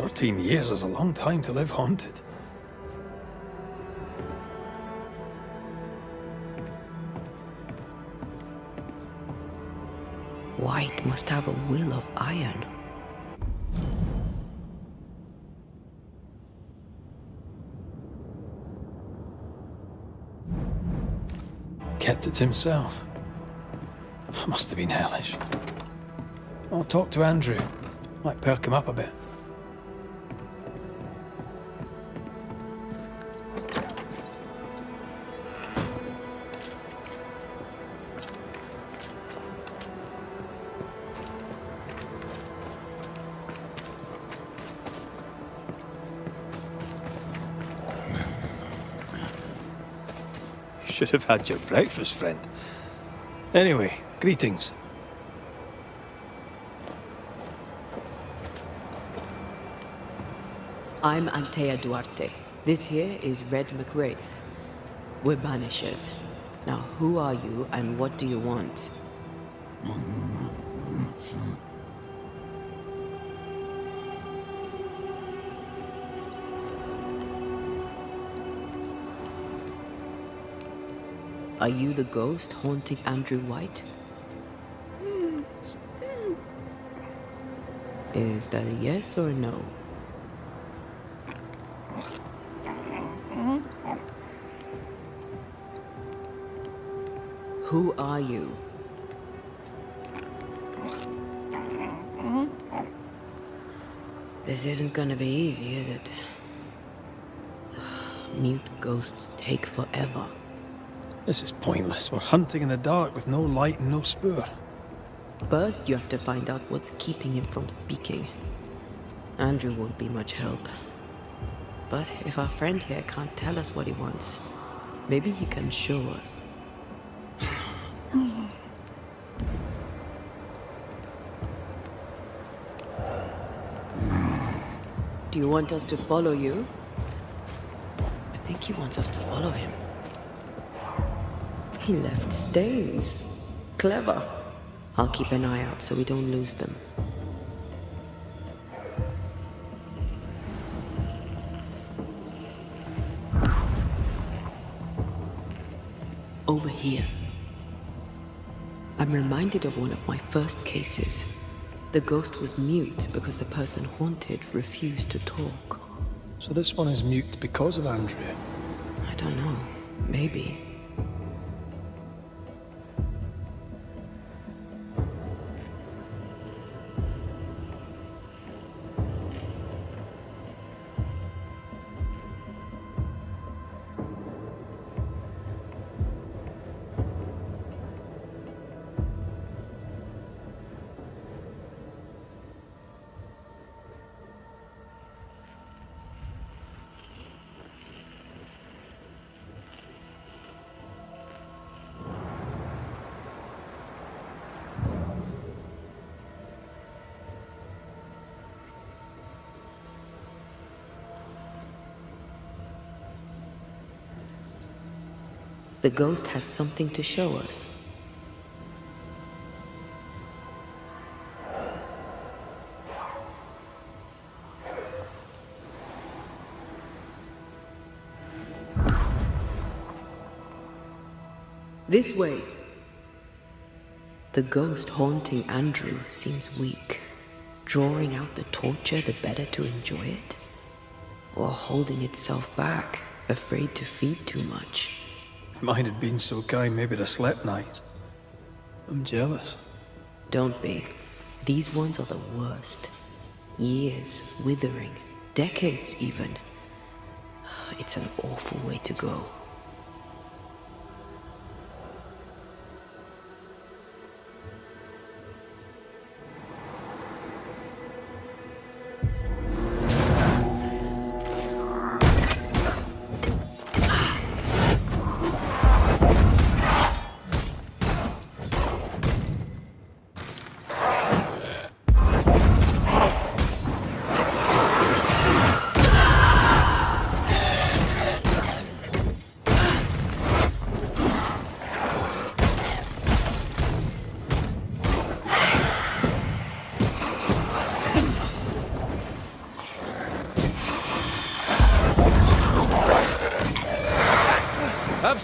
14 years is a long time to live haunted. White must have a will of iron. Kept it to himself. Must have been hellish. I'll talk to Andrew. Might perk him up a bit. Should have had your breakfast, friend. Anyway, greetings. I'm Antea Duarte. This here is Red Mac Raith. We're Banishers. Now, who are you and what do you want? Are you the ghost haunting Andrew White? Is that a yes or a no? Who are you? This isn't gonna be easy, is it? Mute ghosts take forever. This is pointless. We're hunting in the dark with no light and no spoor. First, you have to find out what's keeping him from speaking. Andrew won't be much help. But if our friend here can't tell us what he wants, maybe he can show us. Do you want us to follow you? I think he wants us to follow him. He left stains. Clever. I'll keep an eye out so we don't lose them. Over here. I'm reminded of one of my first cases. The ghost was mute because the person haunted refused to talk. So this one is mute because of Andrew? I don't know. Maybe. The ghost has something to show us. This way. The ghost haunting Andrew seems weak. Drawing out the torture the better to enjoy it? Or holding itself back, afraid to feed too much? If mine had been so kind, maybe I'd have slept nights. I'm jealous. Don't be. These ones are the worst. Years withering, decades even. It's an awful way to go.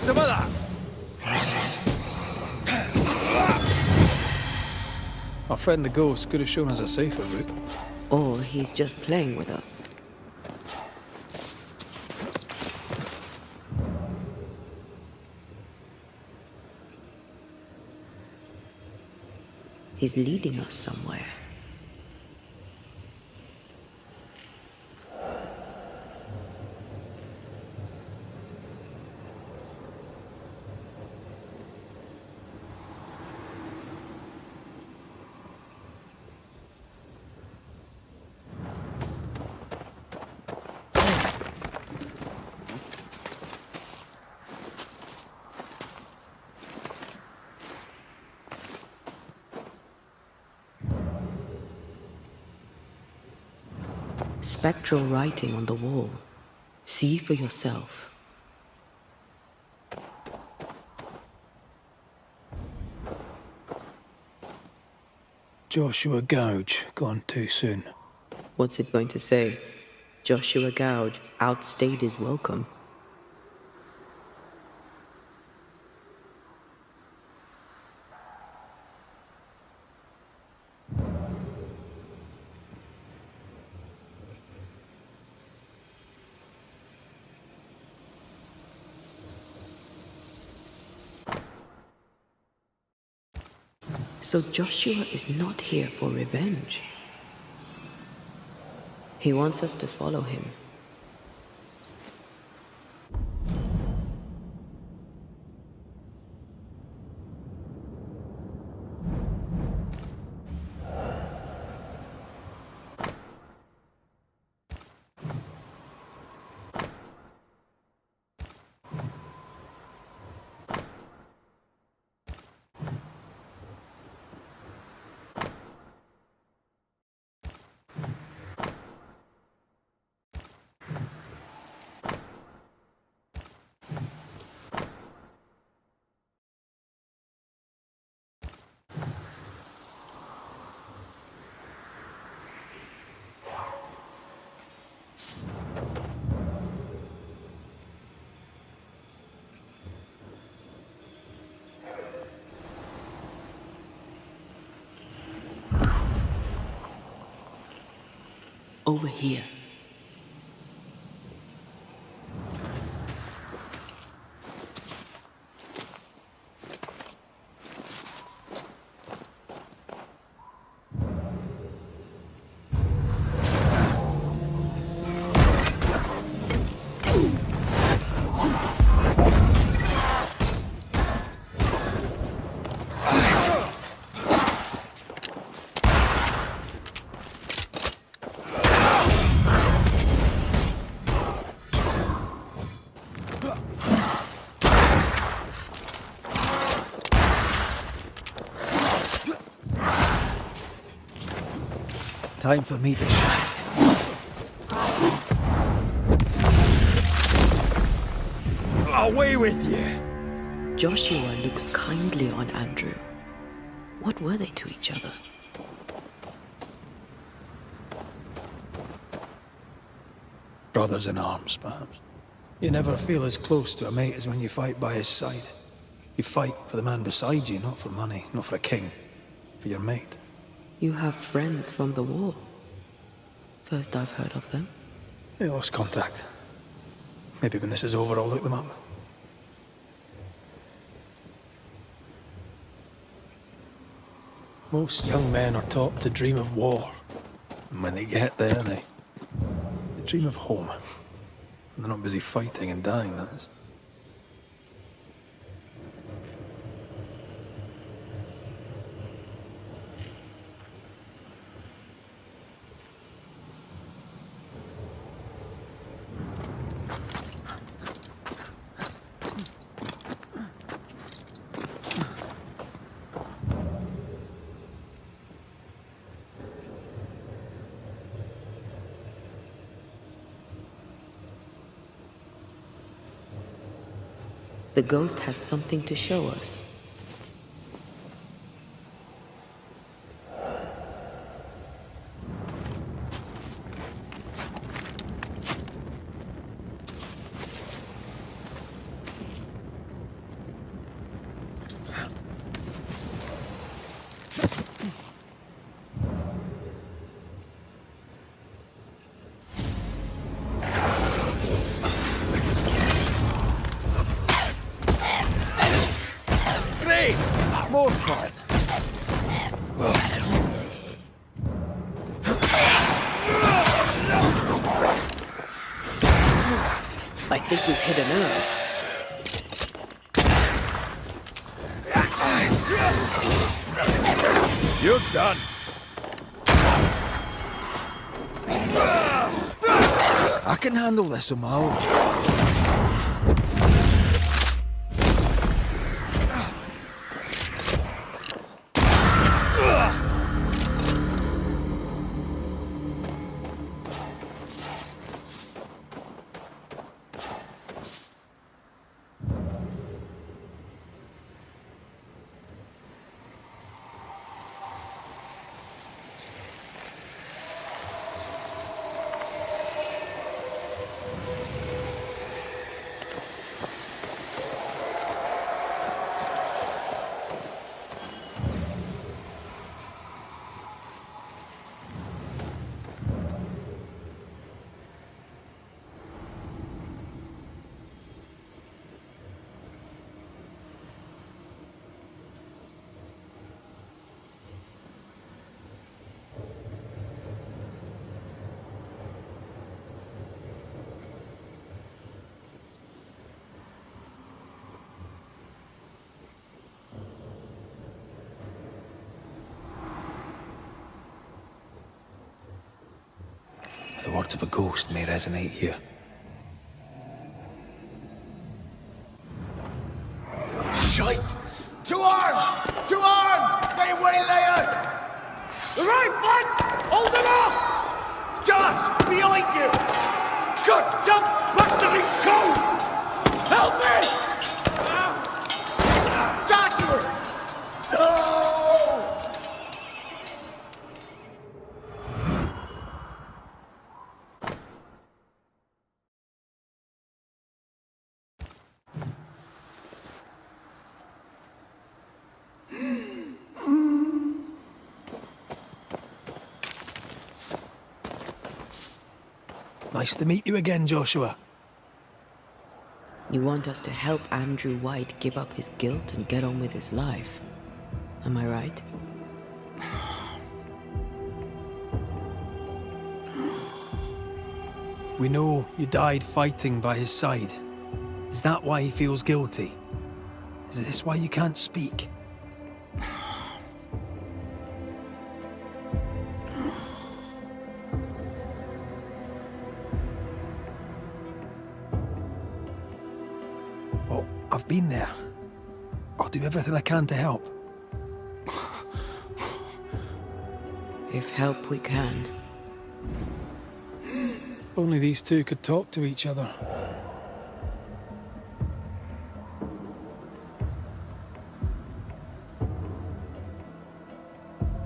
some of that! Our friend the ghost could have shown us a safer route. Or he's just playing with us. He's leading us somewhere. Spectral writing on the wall. See for yourself. Joshua Gouge, gone too soon. What's it going to say? Joshua Gouge outstayed his welcome. So Joshua is not here for revenge. He wants us to follow him. Over here. Time for me to shine. Away with you! Joshua looks kindly on Andrew. What were they to each other? Brothers in arms, perhaps. You never feel as close to a mate as when you fight by his side. You fight for the man beside you, not for money, not for a king. For your mate. You have friends from the war. First I've heard of them. They lost contact. Maybe when this is over, I'll look them up. Most young men are taught to dream of war. And when they get there, they dream of home. And they're not busy fighting and dying, that is. The ghost has something to show us. more fun. I think we've hit a nerve. You're done. I can handle this on my own. The words of a ghost may resonate here. Shite! To arms! To arms! They waylay us! The right flank! Hold them off! Josh! Behind you! Good jump! Blastering cold! Help me! Joshua! No! Nice to meet you again, Joshua. You want us to help Andrew White give up his guilt and get on with his life. Am I right? We know you died fighting by his side. Is that why he feels guilty? Is this why you can't speak? Oh, I've been there. I'll do everything I can to help. If help we can. Only these two could talk to each other.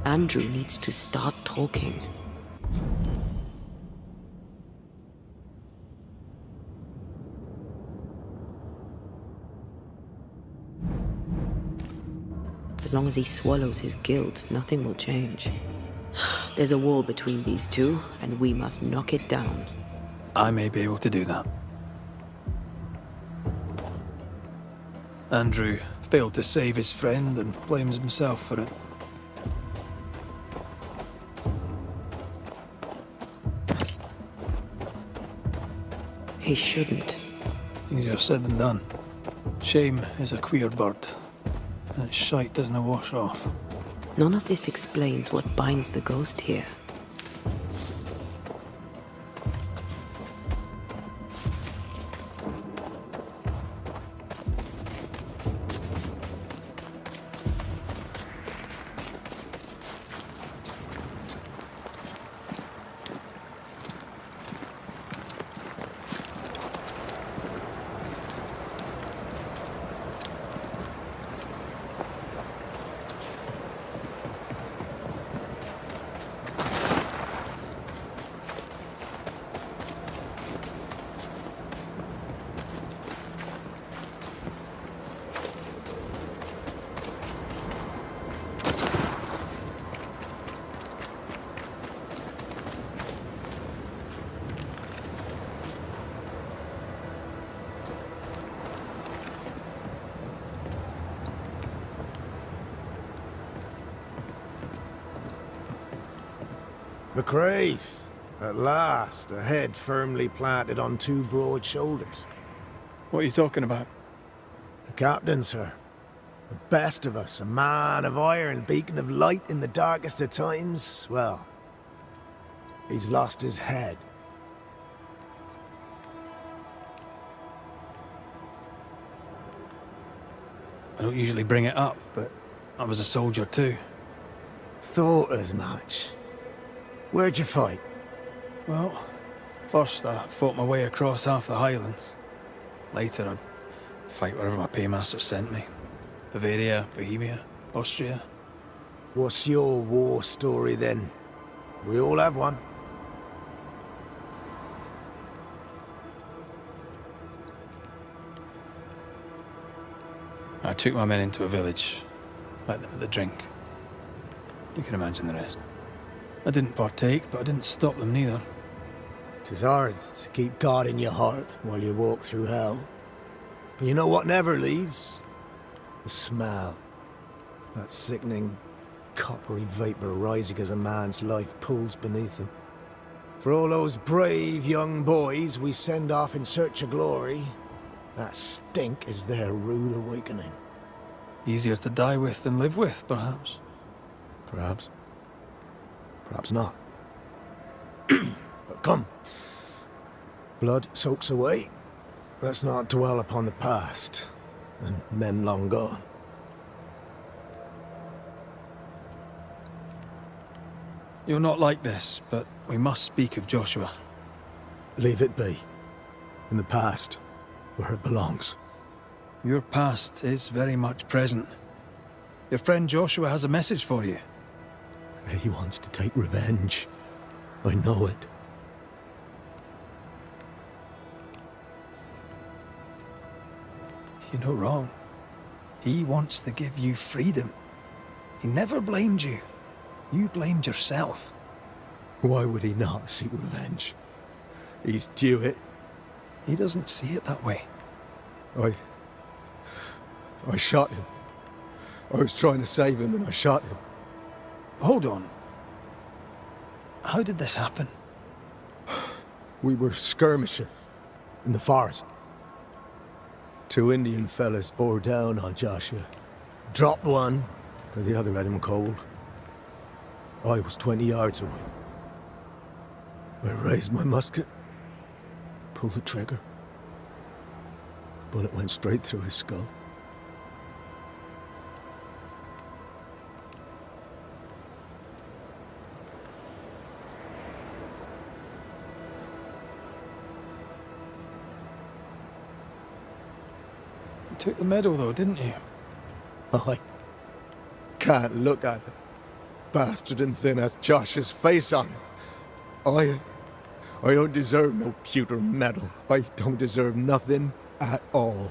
Andrew needs to start talking. As long as he swallows his guilt, nothing will change. There's a wall between these two, and we must knock it down. I may be able to do that. Andrew failed to save his friend and blames himself for it. He shouldn't. Easier said than done. Shame is a queer bird. That shite doesn't wash off. None of this explains what binds the ghost here. Mac Raith, at last, a head firmly planted on two broad shoulders. What are you talking about? The captain, sir. The best of us, a man of iron, beacon of light in the darkest of times. Well, he's lost his head. I don't usually bring it up, but I was a soldier too. Thought as much. Where'd you fight? Well, first I fought my way across half the Highlands. Later I'd fight wherever my paymaster sent me. Bavaria, Bohemia, Austria. What's your war story then? We all have one. I took my men into a village, let them at the drink. You can imagine the rest. I didn't partake, but I didn't stop them neither. 'Tis hard to keep God in your heart while you walk through hell. But you know what never leaves? The smell. That sickening, coppery vapor rising as a man's life pulls beneath him. For all those brave young boys we send off in search of glory, that stink is their rude awakening. Easier to die with than live with, perhaps. Perhaps. Perhaps not. But come. Blood soaks away. Let's not dwell upon the past, and men long gone. You're not like this, but we must speak of Joshua. Leave it be. In the past, where it belongs. Your past is very much present. Your friend Joshua has a message for you. He wants to take revenge. I know it. You're no wrong. He wants to give you freedom. He never blamed you. You blamed yourself. Why would he not seek revenge? He's due it. He doesn't see it that way. I shot him. I was trying to save him and I shot him. Hold on. How did this happen? We were skirmishing in the forest. Two Indian fellas bore down on Joshua. Dropped one, but the other had him cold. I was 20 yards away. I raised my musket, pulled the trigger. Bullet went straight through his skull. You took the medal though, didn't you? I can't look at it. Bastard and thin as Josh's face on it. I don't deserve no pewter medal. I don't deserve nothing at all.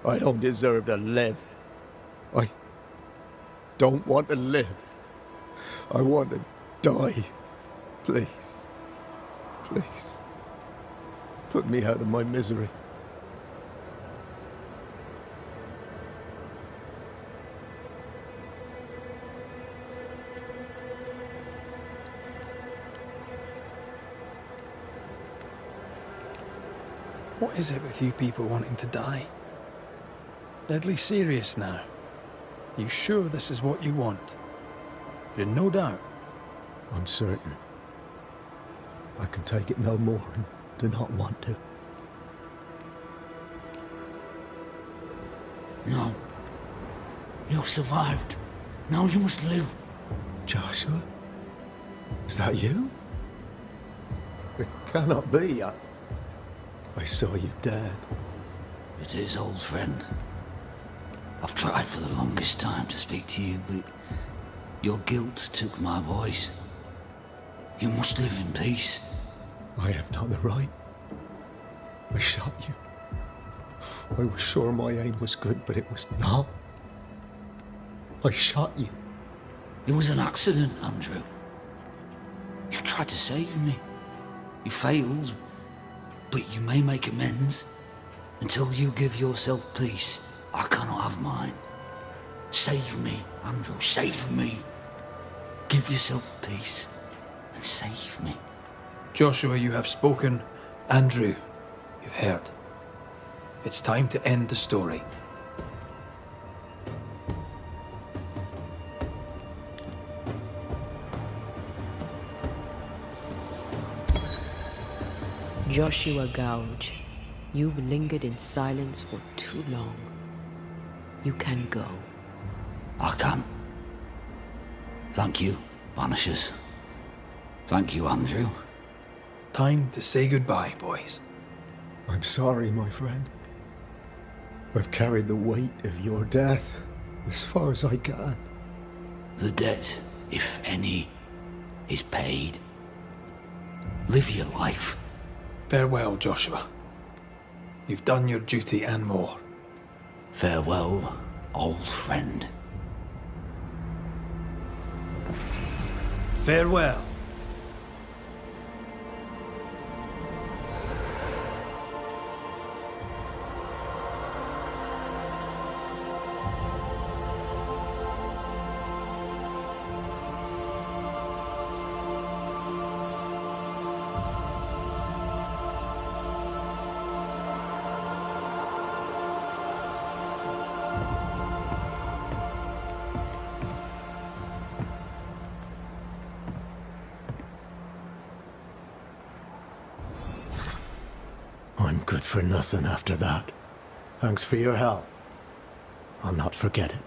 I don't deserve to live. I don't want to live. I want to die. Please. Please. Put me out of my misery. What is it with you people wanting to die? Deadly serious now. You sure this is what you want? You're in no doubt. I'm certain. I can take it no more and do not want to. No. You survived. Now you must live. Joshua? Is that you? It cannot be. I saw you dead. It is, old friend. I've tried for the longest time to speak to you, but your guilt took my voice. You must live in peace. I have not the right. I shot you. I was sure my aim was good, but it was not. I shot you. It was an accident, Andrew. You tried to save me. You failed, but you may make amends. Until you give yourself peace, I cannot have mine. Save me, Andrew, save me. Give yourself peace. and save me. Joshua, you have spoken. Andrew, you've heard. It's time to end the story. Joshua Gouge, you've lingered in silence for too long. You can go. I can. Thank you, Banishers. Thank you, Andrew. Time to say goodbye, boys. I'm sorry, my friend. I've carried the weight of your death as far as I can. The debt, if any, is paid. Live your life. Farewell, Joshua. You've done your duty and more. Farewell, old friend. Farewell. I'm good for nothing after that. Thanks for your help. I'll not forget it.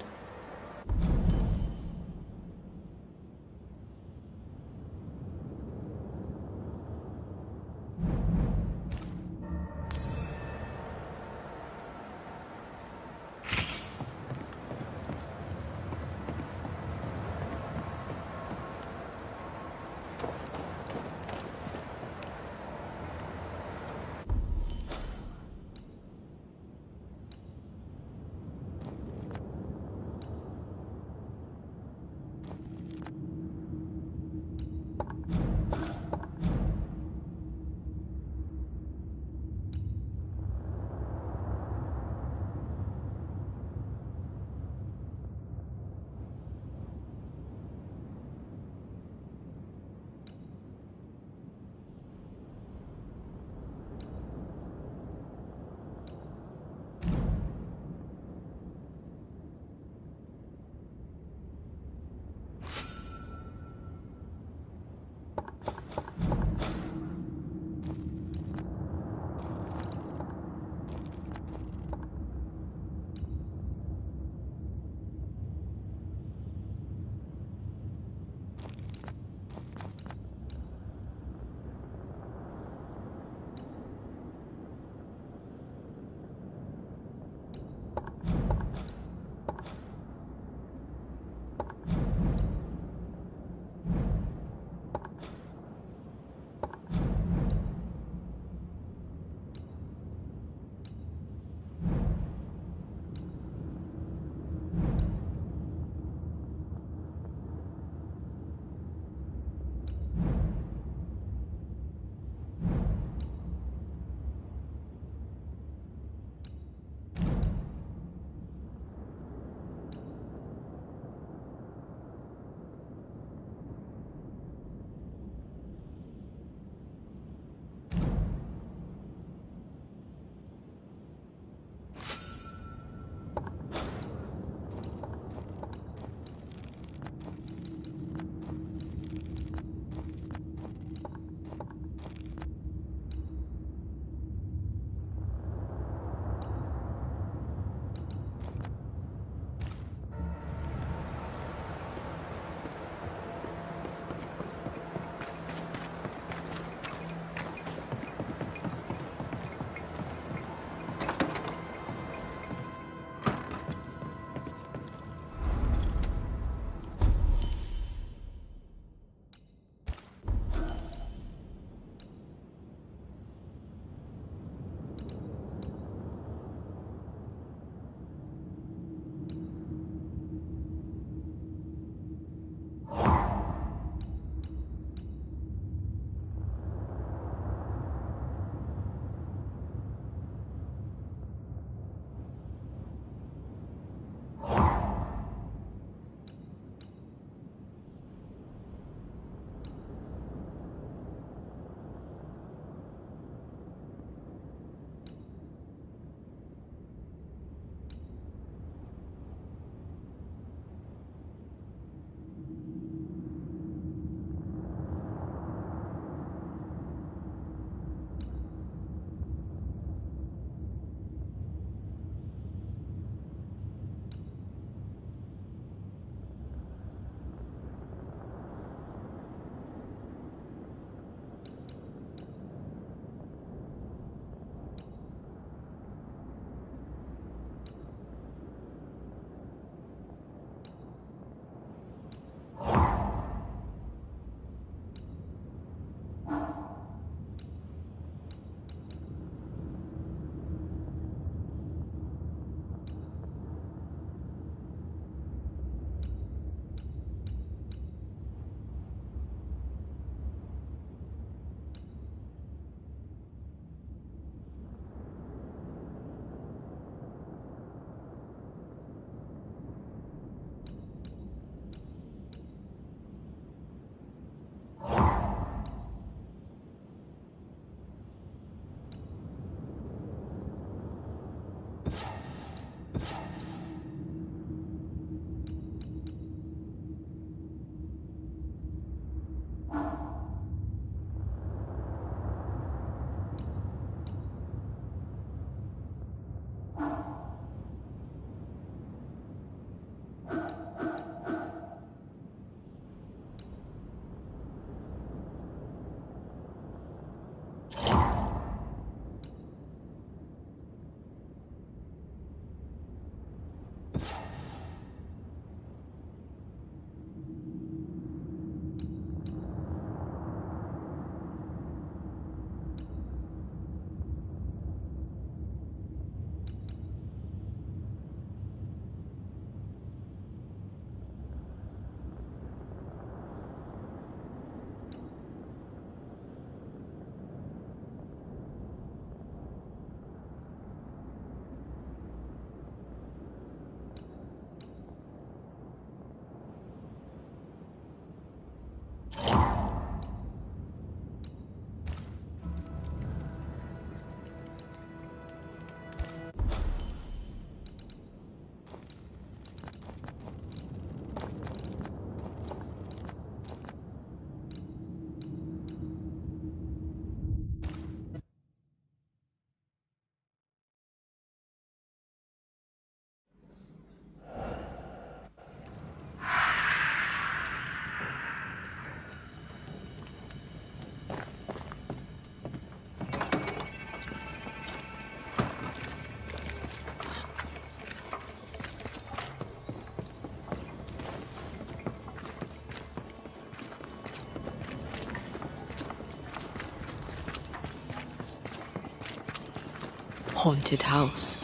haunted house.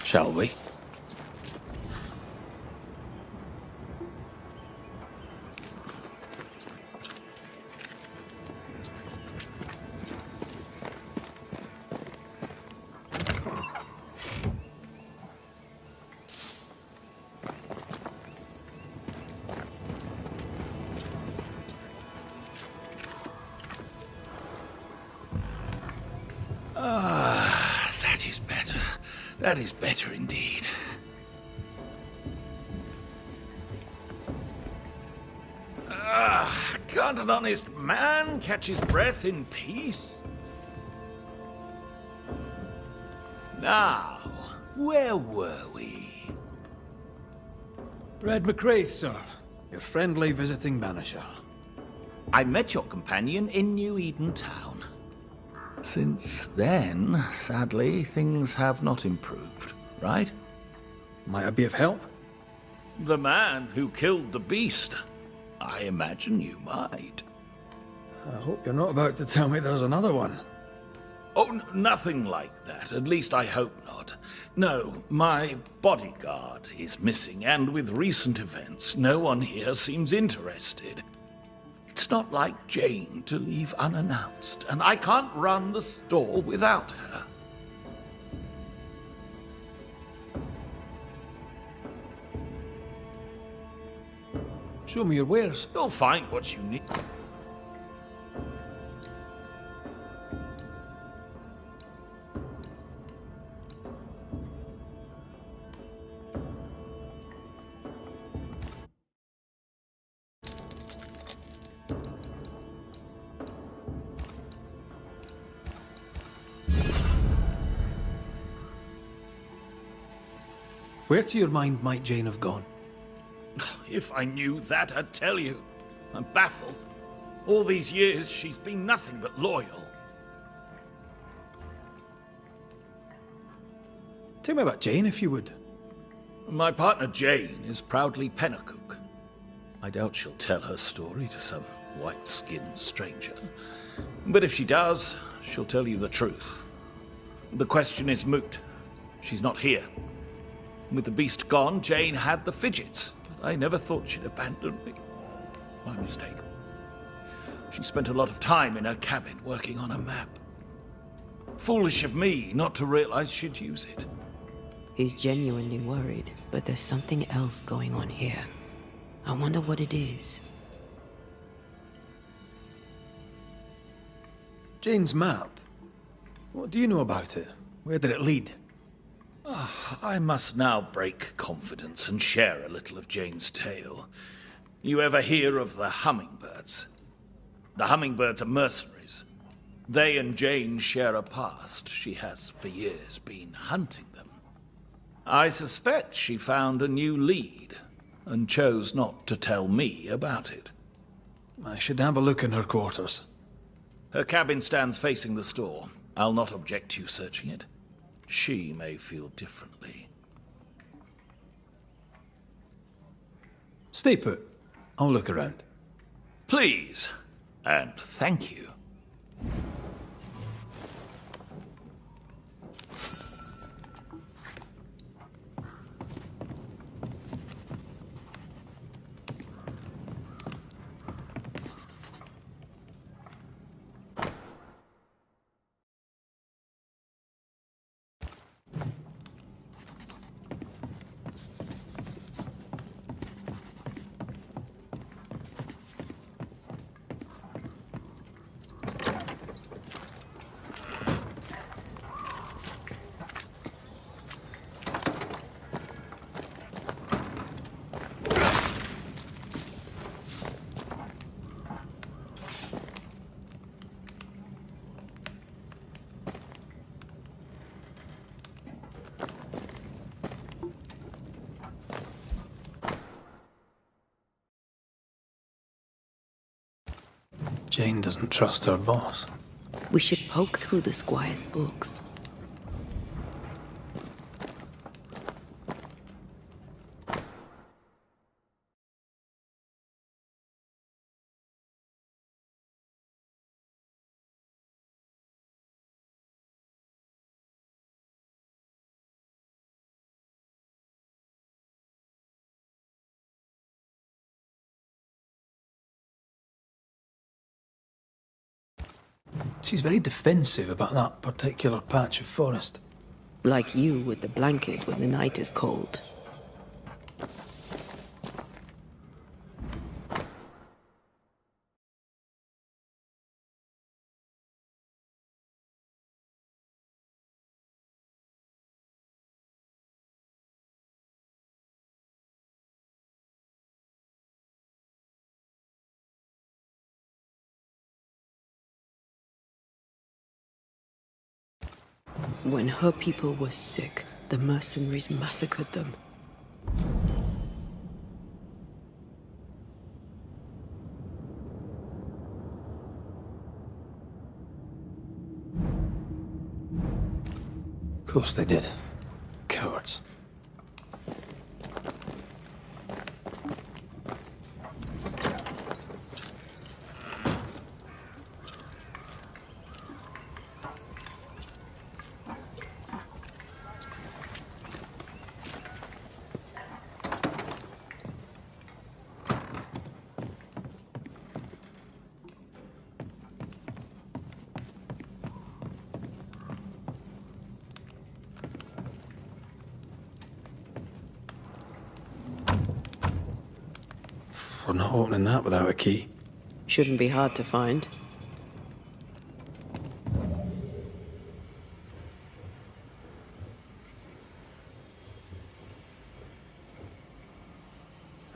Shall we? That is better. That is better indeed. Can't an honest man catch his breath in peace? Now, where were we? Red Mac Raith, sir. Your friendly visiting banisher. I met your companion in New Eden Town. Since then, sadly, things have not improved, right? Might I be of help? The man who killed the beast. I imagine you might. I hope you're not about to tell me there's another one. Oh, nothing like that. At least I hope not. No, my bodyguard is missing, and with recent events, no one here seems interested. It's not like Jane to leave unannounced, and I can't run the store without her. Show me your wares. You'll find what you need. Where to your mind might Jane have gone? If I knew that, I'd tell you. I'm baffled. All these years, she's been nothing but loyal. Tell me about Jane, if you would. My partner Jane is proudly Pennacook. I doubt she'll tell her story to some white-skinned stranger. But if she does, she'll tell you the truth. The question is moot. She's not here. With the beast gone, Jane had the fidgets, but I never thought she'd abandon me. My mistake. She spent a lot of time in her cabin working on a map. Foolish of me not to realize she'd use it. He's genuinely worried, but there's something else going on here. I wonder what it is. Jane's map. What do you know about it? Where did it lead? I must now break confidence and share a little of Jane's tale. You ever hear of the hummingbirds? The hummingbirds are mercenaries. They and Jane share a past. She has, for years, been hunting them. I suspect she found a new lead, and chose not to tell me about it. I should have a look in her quarters. Her cabin stands facing the store. I'll not object to you searching it. She may feel differently. Stay put. I'll look around. Please, and thank you. Jane doesn't trust her boss. We should poke through the squire's books. She's very defensive about that particular patch of forest. Like you with the blanket when the night is cold. When her people were sick, the mercenaries massacred them. Of course they did. Cowards. We're not opening that without a key. Shouldn't be hard to find.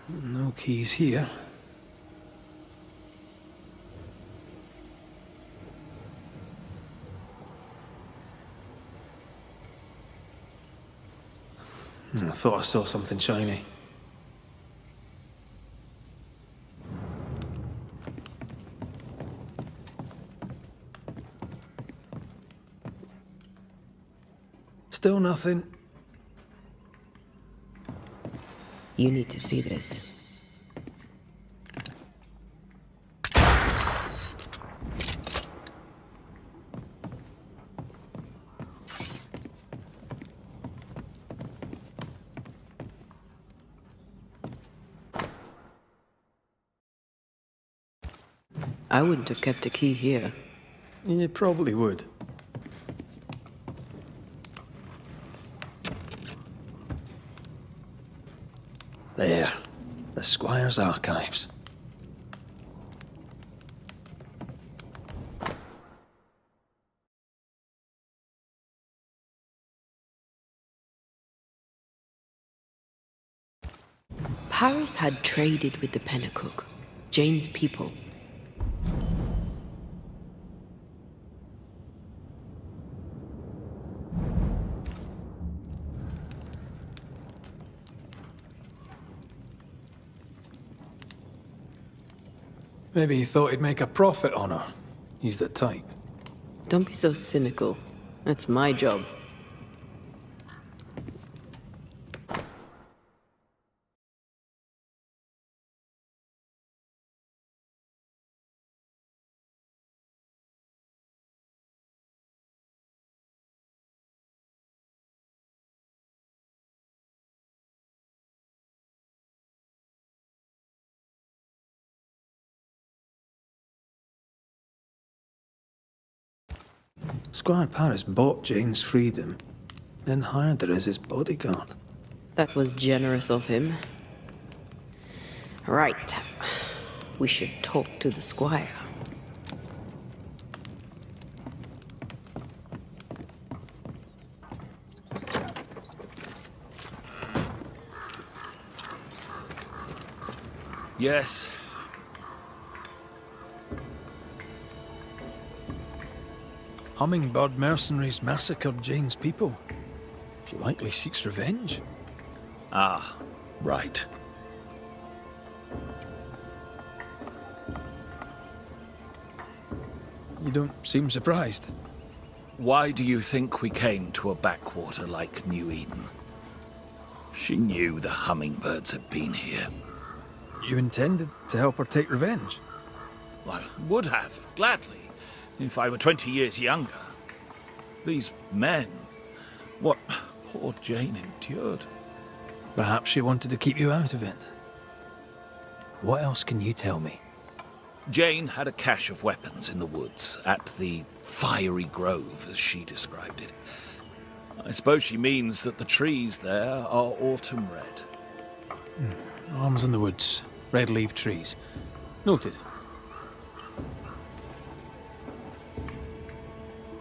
No keys here. I thought I saw something shiny. Still nothing. You need to see this. I wouldn't have kept a key here. You probably would. There. The Squire's archives. Paris had traded with the Pennacook, Jane's people. Maybe he thought he'd make a profit on her. He's the type. Don't be so cynical. That's my job. Squire Paris bought Jane's freedom, then hired her as his bodyguard. That was generous of him. Right. We should talk to the Squire. Yes. Hummingbird mercenaries massacred Jane's people. She likely seeks revenge. Ah, right. You don't seem surprised. Why do you think we came to a backwater like New Eden? She knew the hummingbirds had been here. You intended to help her take revenge? Well, would have, gladly, if I were 20 years younger. These men, what poor Jane endured. Perhaps she wanted to keep you out of it. What else can you tell me? Jane had a cache of weapons in the woods, at the fiery grove, as she described it. I suppose she means that the trees there are autumn red. Arms in the woods. Red leaf trees. Noted.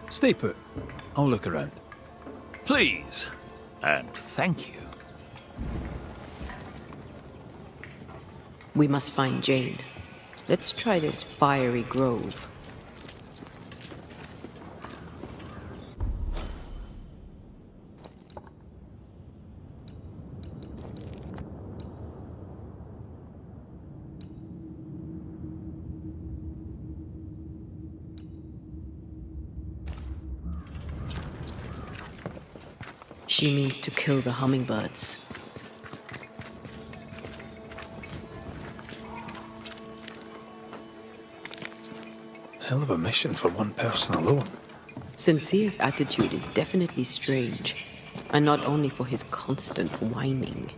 Stay put. I'll look around. Please, and thank you. We must find Jane. Let's try this fiery grove. She means to kill the hummingbirds. Hell of a mission for one person alone. Sincere's attitude is definitely strange, and not only for his constant whining.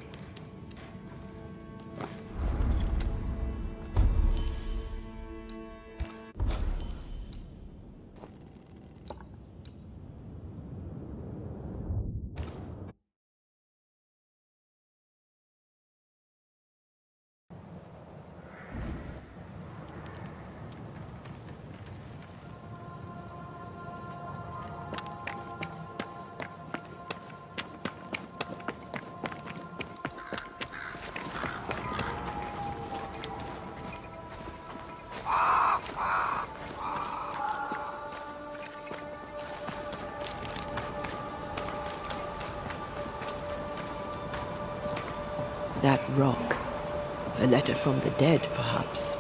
That rock. A letter from the dead, perhaps.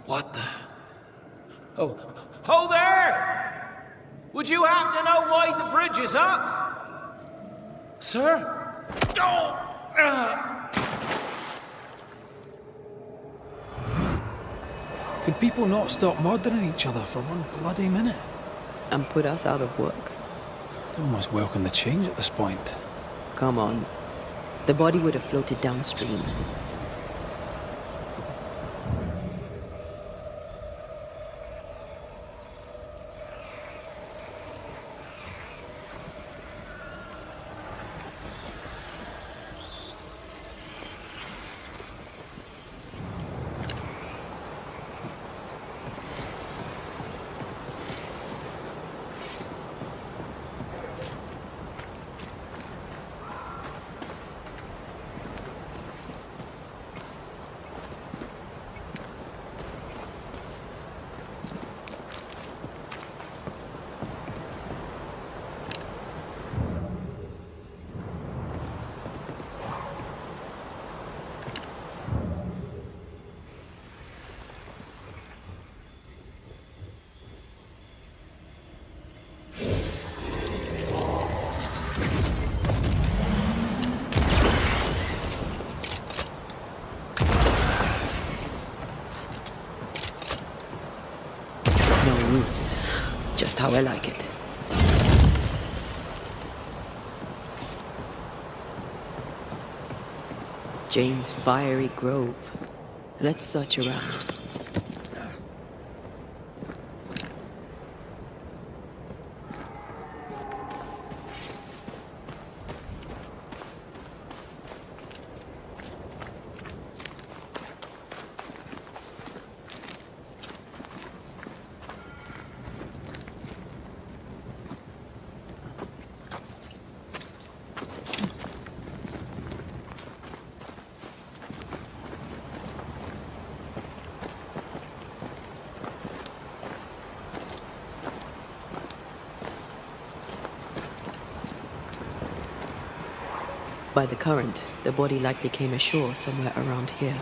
What the? Oh, ho there! Would you happen to know why the bridge is up? Sir? Oh! Could people not stop murdering each other for one bloody minute? And put us out of work. I'd almost welcome the change at this point. Come on. The body would have floated downstream. Just how I like it. Jane's fiery grove. Let's search around. By the current, the body likely came ashore somewhere around here.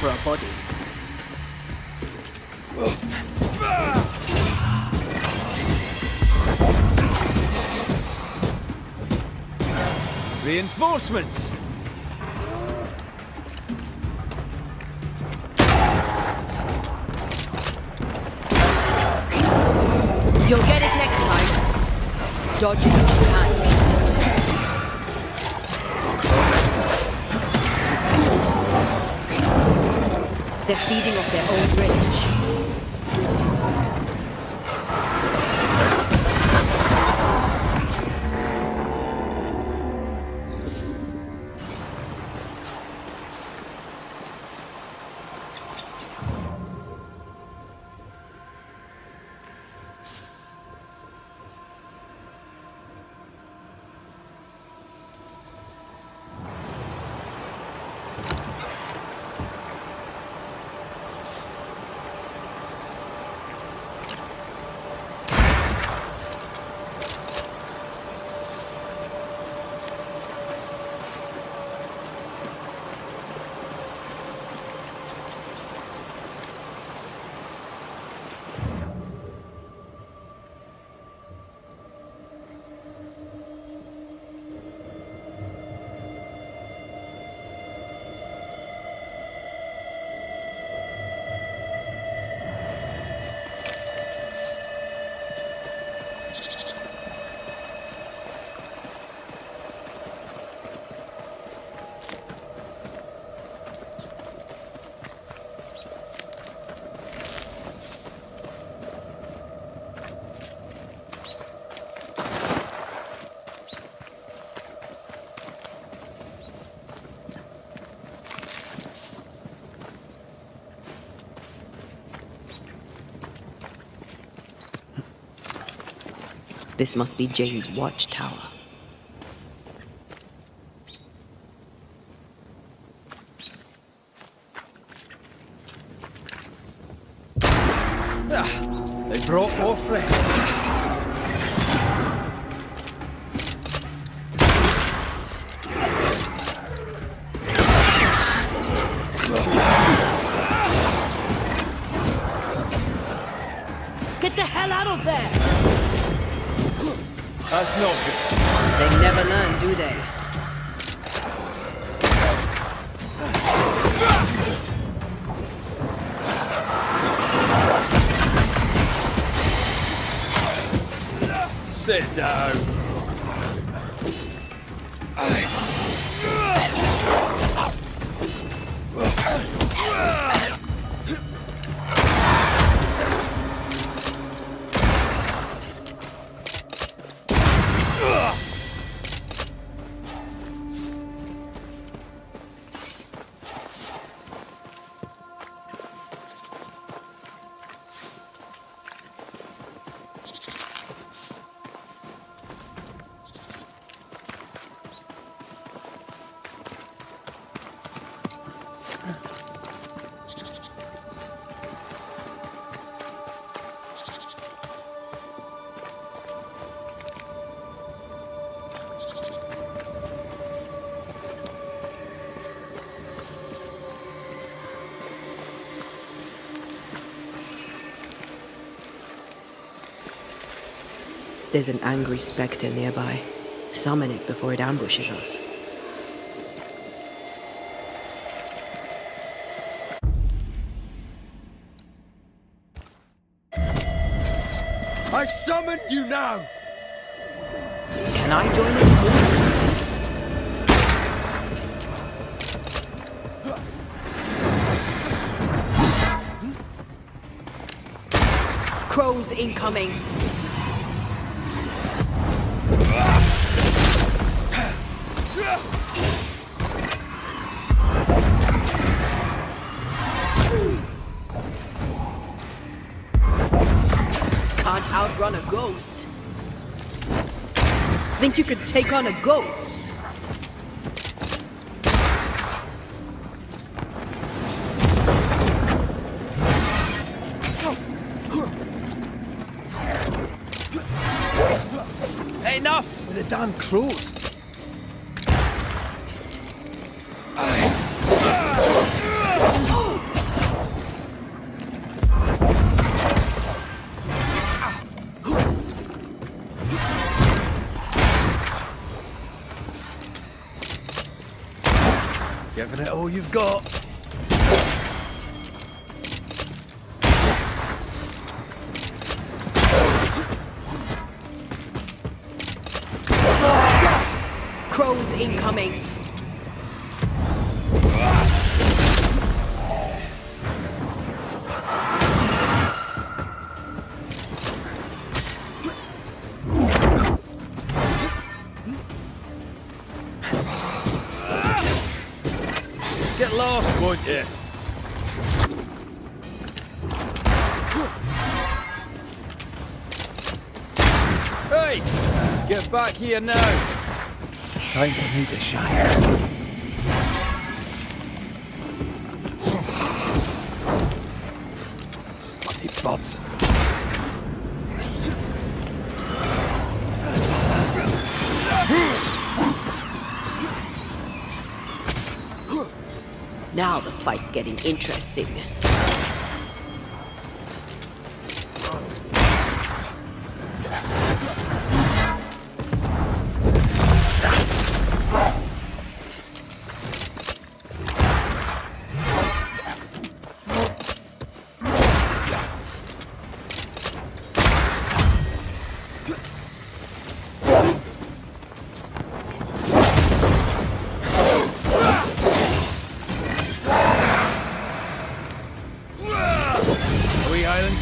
for a body. Reinforcements! You'll get it next time. Dodge it if you can. They're feeding off their own rage. This must be Jane's watchtower. They brought more friends. Get the hell out of there! That's not good. They never learn, do they? Sit down. There's an angry spectre nearby. Summon it before it ambushes us. I summon you now! Can I join in too? Crows incoming! Can't outrun a ghost. Think you could take on a ghost? Enough with the damn crows. giving it all you've got. Crows incoming. Get lost, won't you? Hey! Get back here now! Time for me to shine. Bloody buds. Now the fight's getting interesting.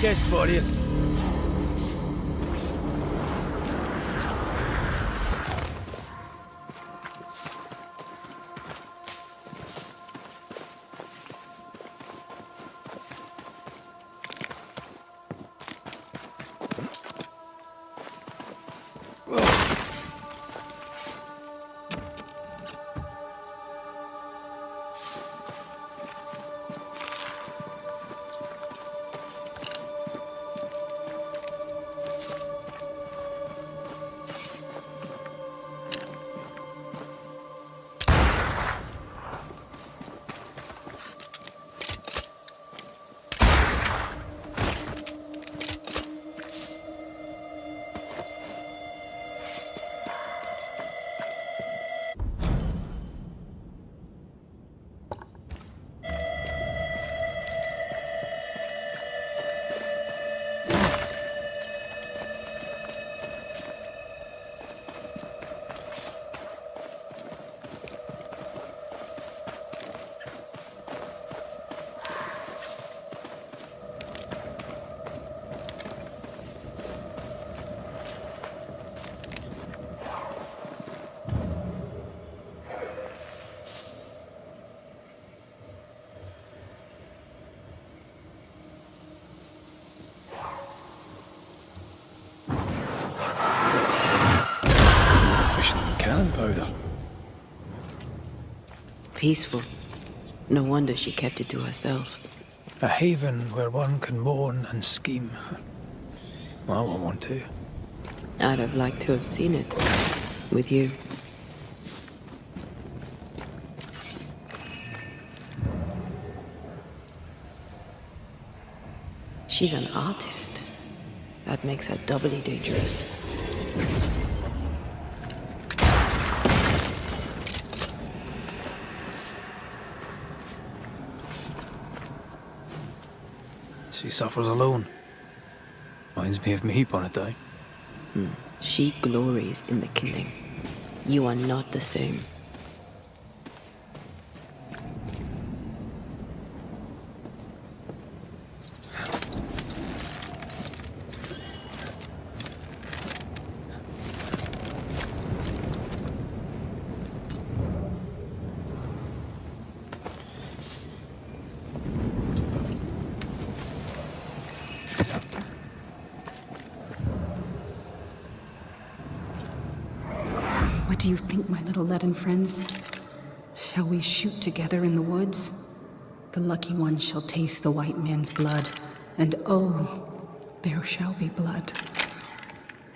Kiss for you. Powder. Peaceful. No wonder she kept it to herself. A haven where one can mourn and scheme. Well, I want one too. I'd have liked to have seen it. With you. She's an artist. That makes her doubly dangerous. She suffers alone. Reminds me of me upon a time. She glories in the killing. You are not the same. What do you think, my little leaden friends? Shall we shoot together in the woods? The lucky one shall taste the white man's blood, and oh, there shall be blood.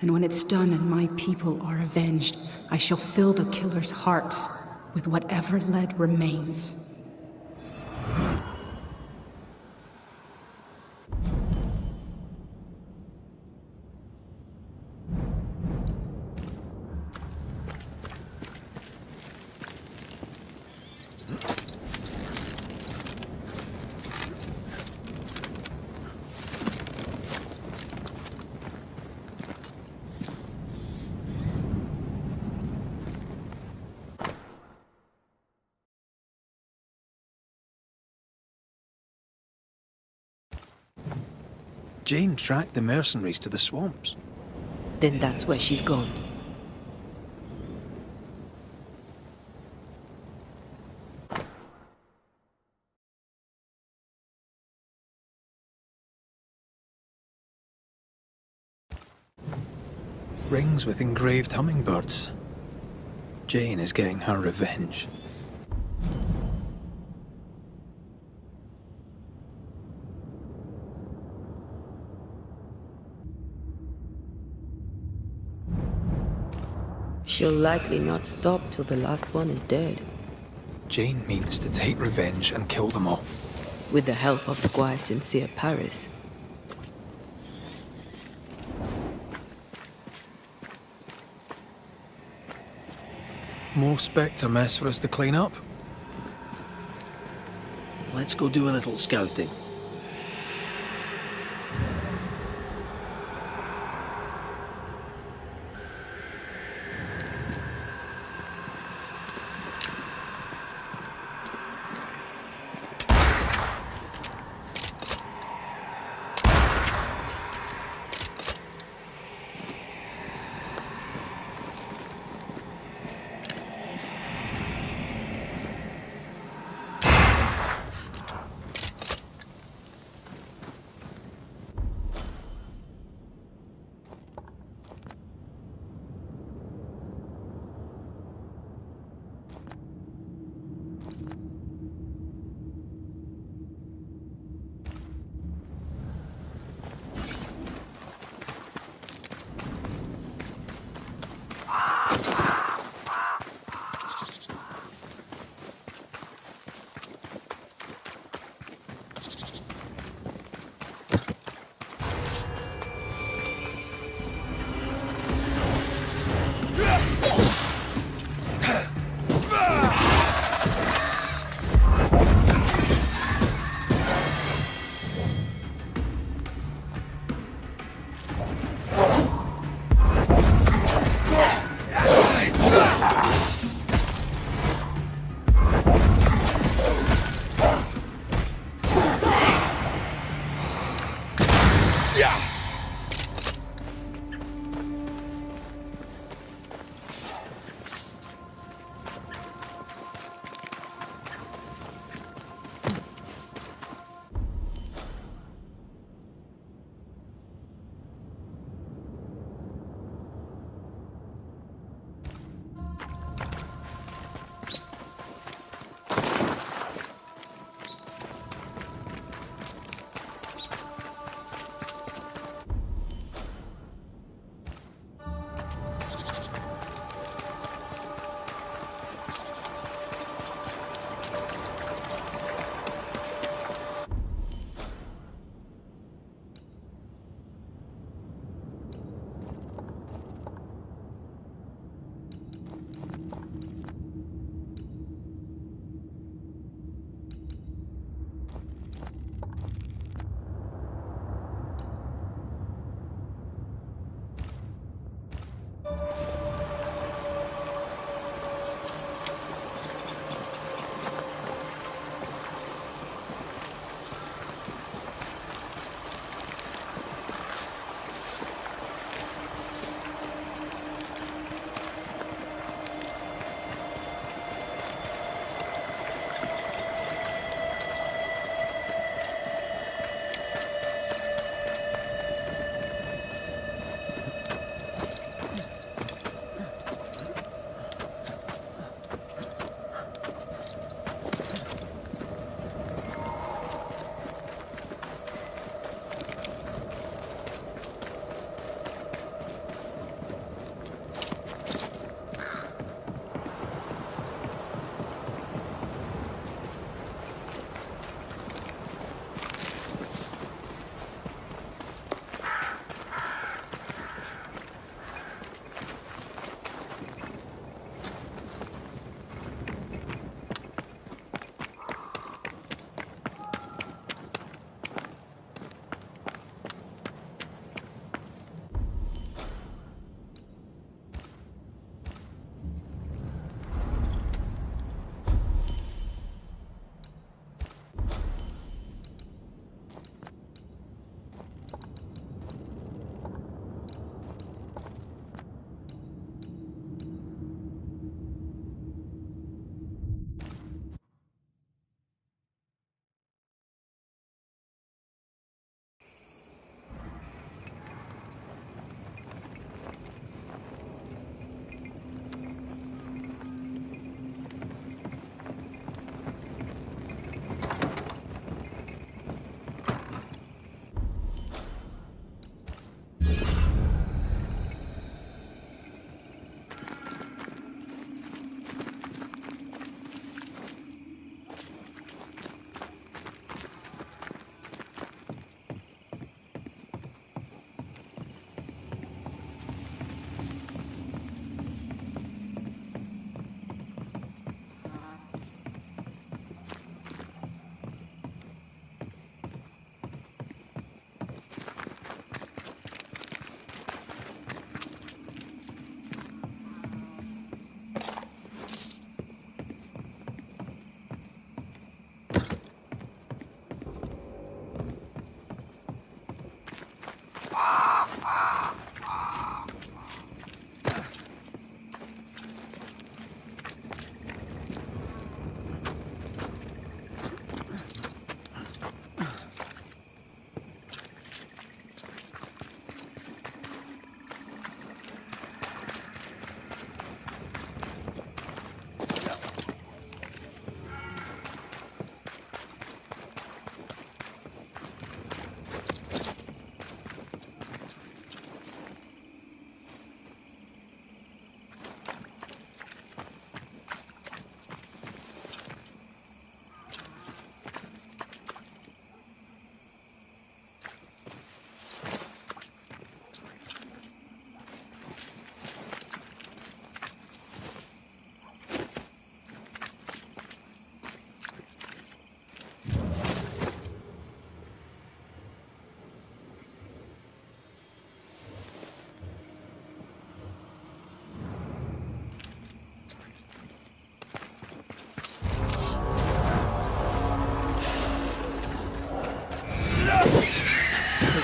And when it's done and my people are avenged, I shall fill the killer's hearts with whatever lead remains. Jane tracked the mercenaries to the swamps. Then that's where she's gone. Rings with engraved hummingbirds. Jane is getting her revenge. She'll likely not stop till the last one is dead. Jane means to take revenge and kill them all. With the help of Squire Sincere Paris. More spectre mess for us to clean up? Let's go do a little scouting.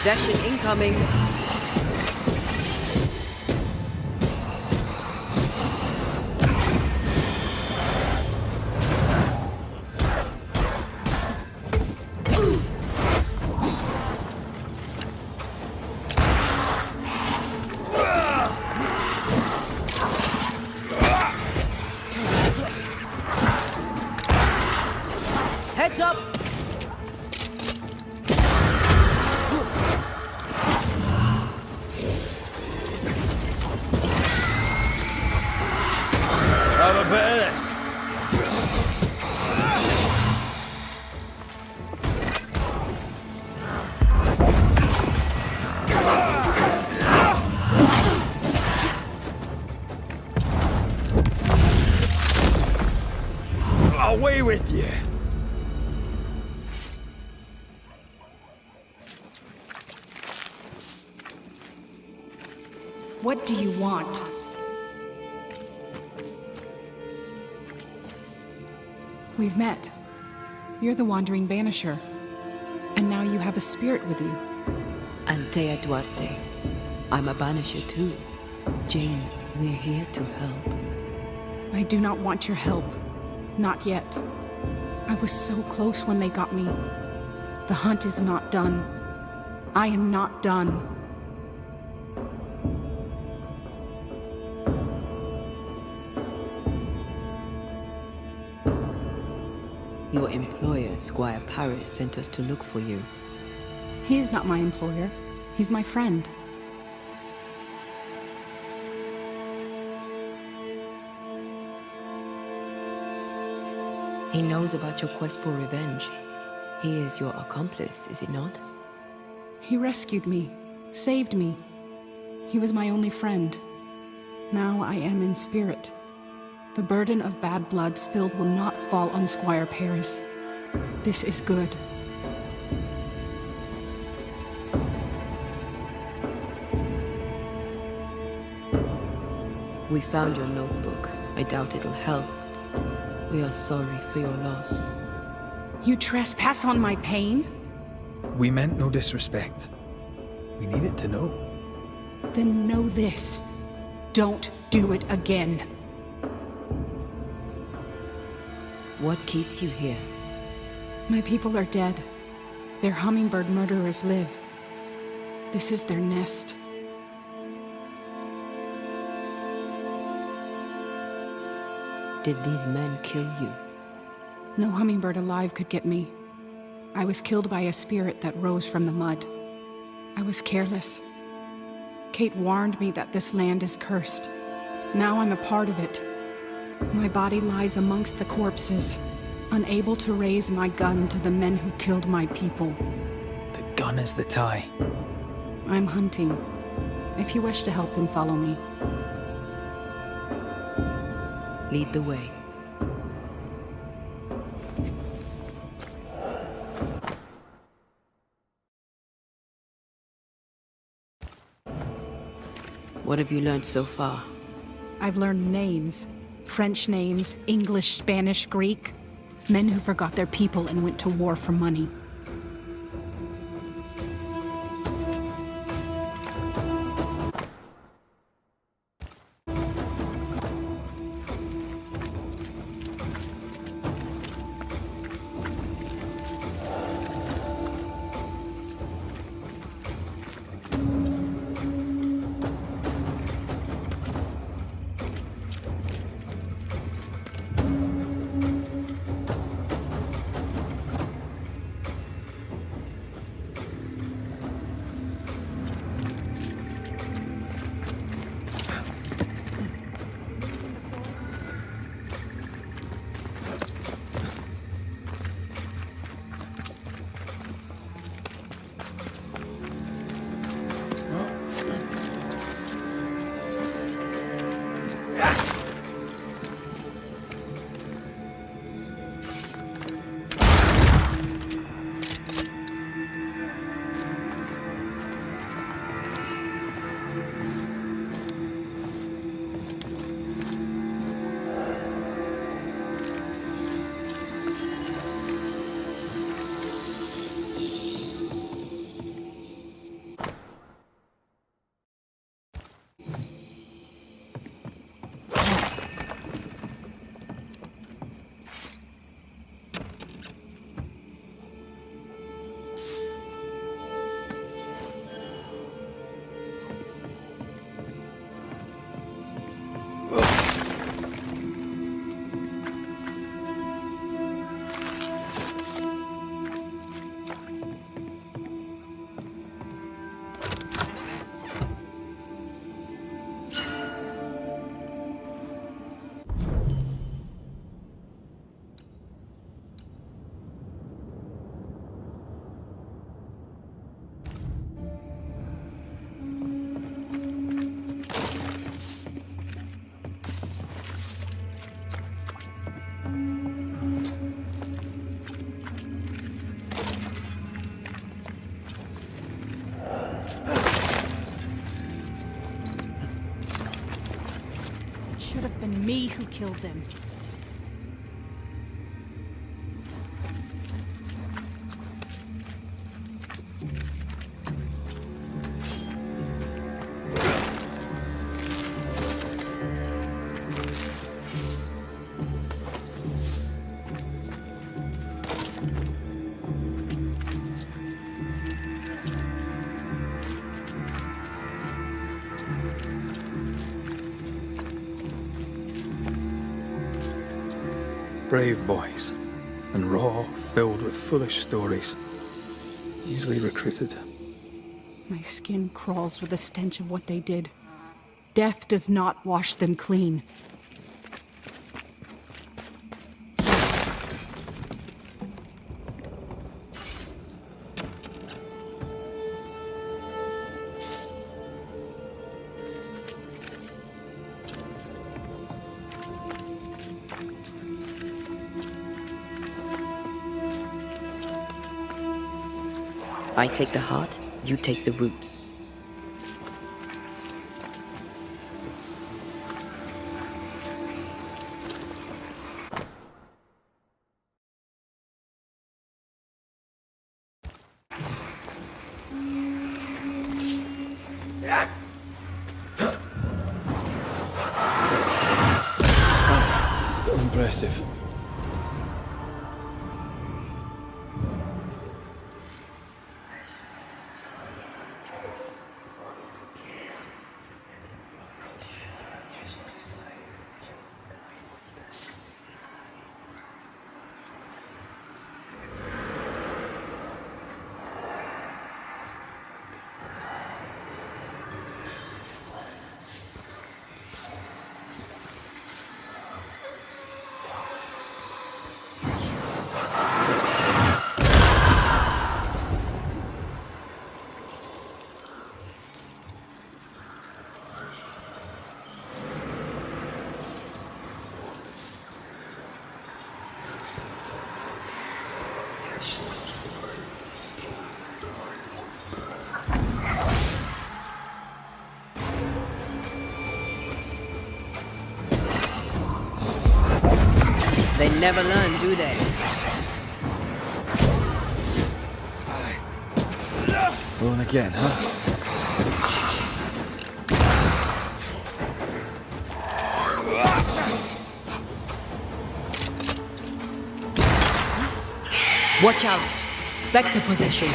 Possession incoming. Heads up! Have a bit of this. Away with you. What do you want? We've met. You're the wandering banisher. And now you have a spirit with you. Antea Duarte. I'm a banisher too. Jane, we're here to help. I do not want your help. Not yet. I was so close when they got me. The hunt is not done. I am not done. Your employer, Squire Paris, sent us to look for you. He is not my employer. He's my friend. He knows about your quest for revenge. He is your accomplice, is he not? He rescued me, saved me. He was my only friend. Now I am in spirit. The burden of bad blood spilled will not fall on Squire Paris. This is good. We found your notebook. I doubt it'll help. We are sorry for your loss. You trespass on my pain? We meant no disrespect. We needed to know. Then know this. Don't do it again. What keeps you here? My people are dead. Their hummingbird murderers live. This is their nest. Did these men kill you? No hummingbird alive could get me. I was killed by a spirit that rose from the mud. I was careless. Kate warned me that this land is cursed. Now I'm a part of it. My body lies amongst the corpses, unable to raise my gun to the men who killed my people. The gun is the tie. I'm hunting. If you wish to help, then follow me. Lead the way. What have you learned so far? I've learned names. French names, English, Spanish, Greek. Men who forgot their people and went to war for money. should have been me who killed them. Brave boys, and raw, filled with foolish stories. Easily recruited. My skin crawls with the stench of what they did. Death does not wash them clean. I take the heart, you take the roots. Still impressive. They never learn, do they? Rolling again, huh? Watch out! Spectre possession.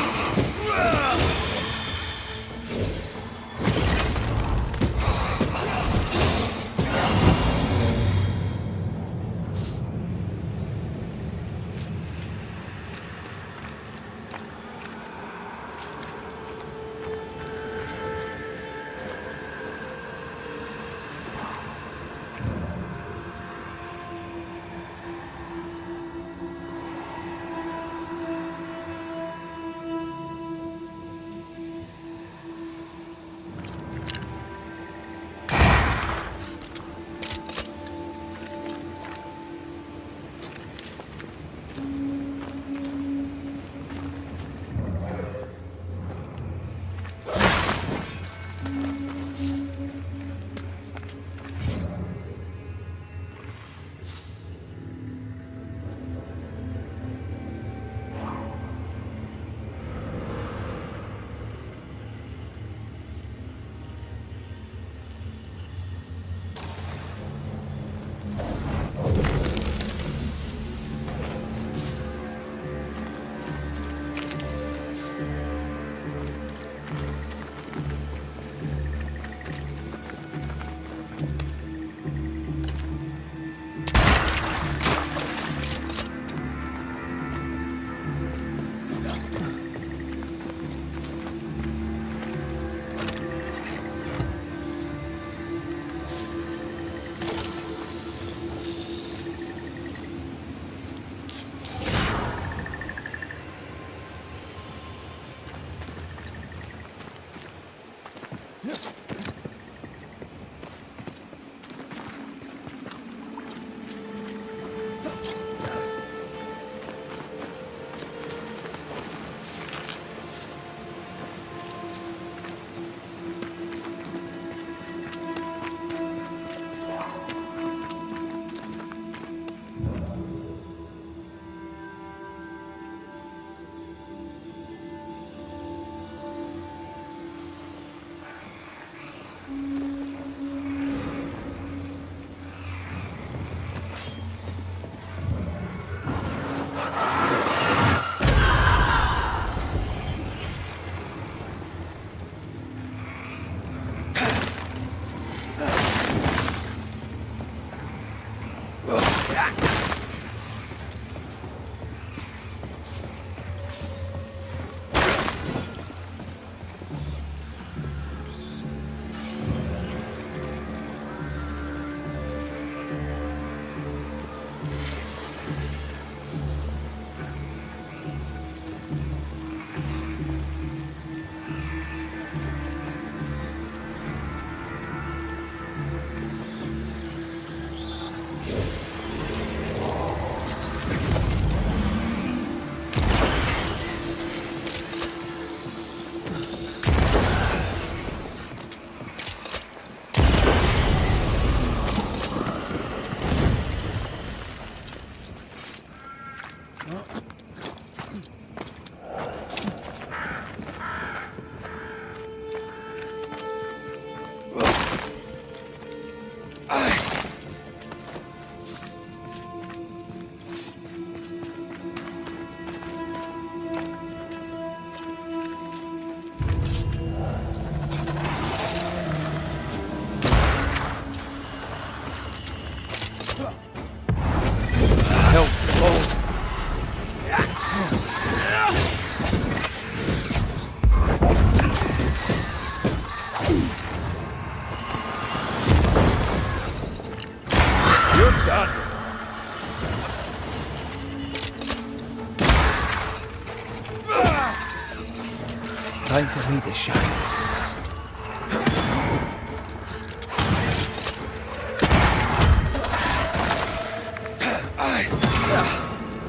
time for me to shine.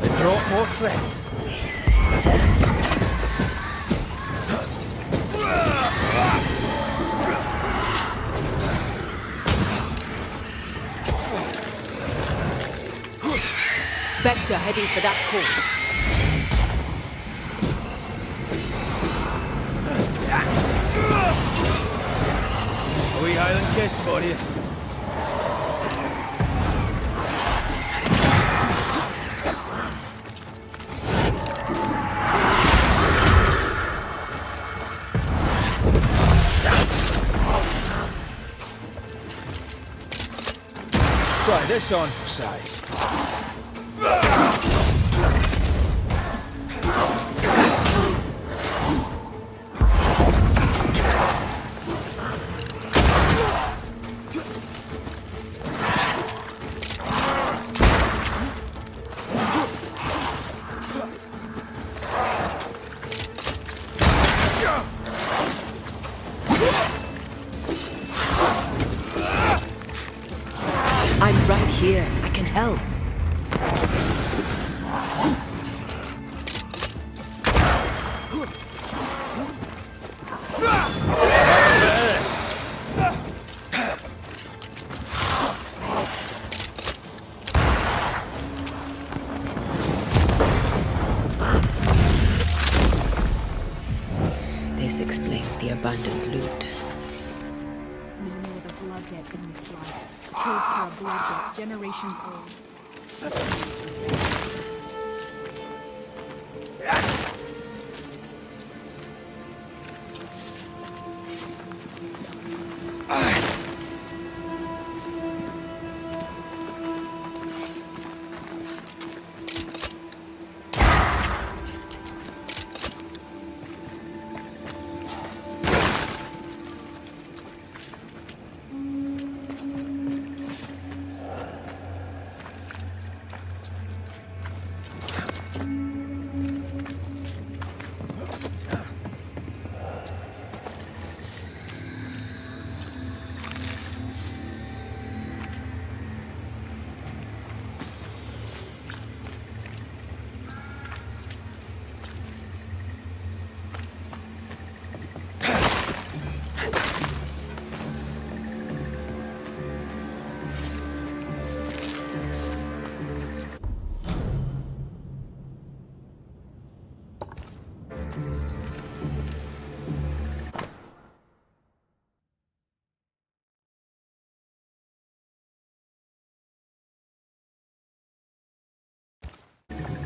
They brought more friends. Spectre heading for that course. A wee Highland kiss for you. Try this on for size. I'm right here. I can help. This explains the abandoned loot. Men with a blood debt in this life. Killed for a blood debt generations old.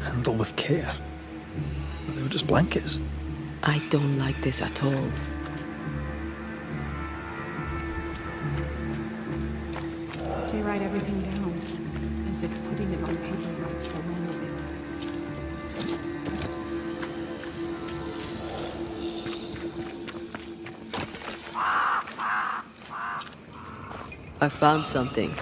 Handle with care. But they were just blankets. I don't like this at all. They write everything down, as if putting it on paper writes the end of it. I found something.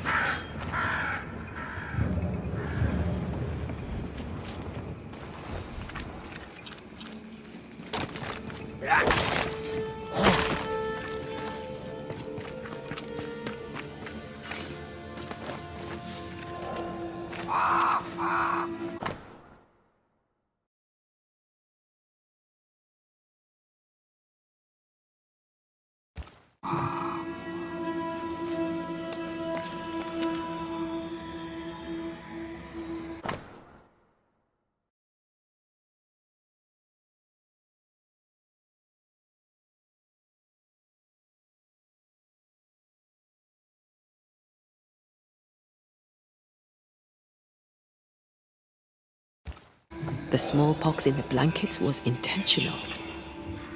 The smallpox in the blankets was intentional.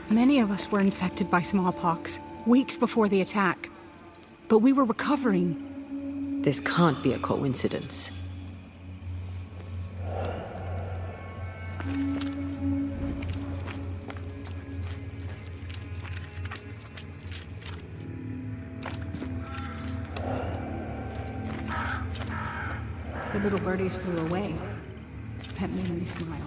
Many of us were infected by smallpox, weeks before the attack. But we were recovering. This can't be a coincidence. The little birdies flew away. That made me smile.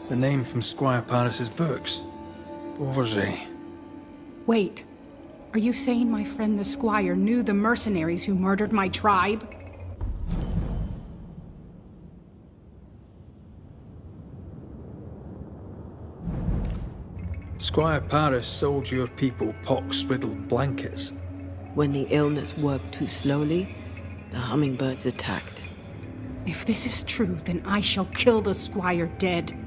The name from Squire Paris's books. Proteger. Wait. Are you saying my friend the Squire knew the mercenaries who murdered my tribe? Squire Paris sold your people pox-riddled blankets. When the illness worked too slowly, the hummingbirds attacked. If this is true, then I shall kill the Squire dead.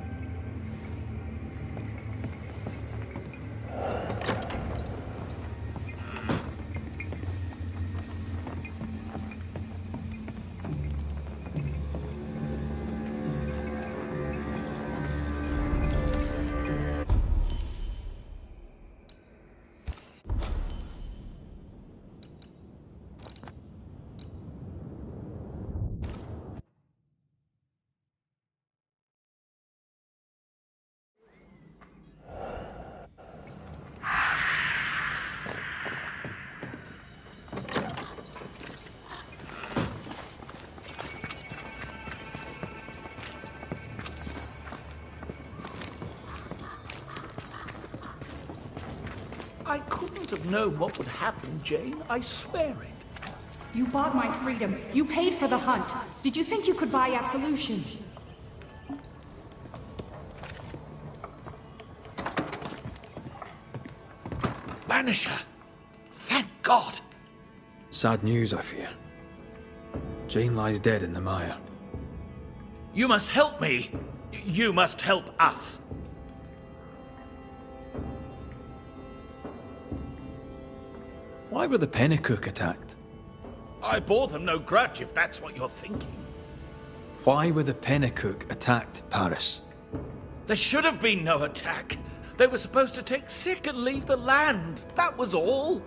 I couldn't have known what would happen, Jane. I swear it. You bought my freedom. You paid for the hunt. Did you think you could buy absolution? Banisher! Thank God! Sad news, I fear. Jane lies dead in the mire. You must help me. You must help us. Why were the Pennycook attacked? I bore them no grudge, if that's what you're thinking. Why were the Pennycook attacked, Paris? There should have been no attack. They were supposed to take sick and leave the land. That was all.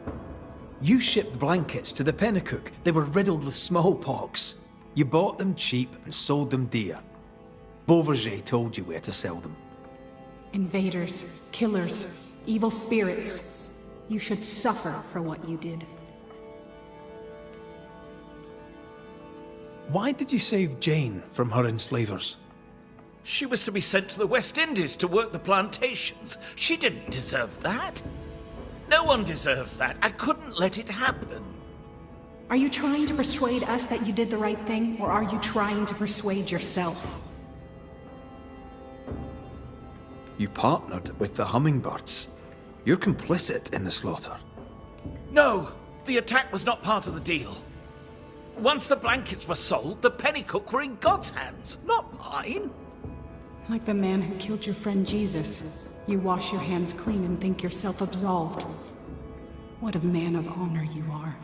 You shipped blankets to the Pennycook. They were riddled with smallpox. You bought them cheap and sold them dear. Beauverger told you where to sell them. Invaders, killers, evil spirits. You should suffer for what you did. Why did you save Jane from her enslavers? She was to be sent to the West Indies to work the plantations. She didn't deserve that. No one deserves that. I couldn't let it happen. Are you trying to persuade us that you did the right thing, or are you trying to persuade yourself? You partnered with the hummingbirds. You're complicit in the slaughter. No, the attack was not part of the deal. Once the blankets were sold, the Pennycook were in God's hands, not mine. Like the man who killed your friend Jesus. You wash your hands clean and think yourself absolved. What a man of honor you are.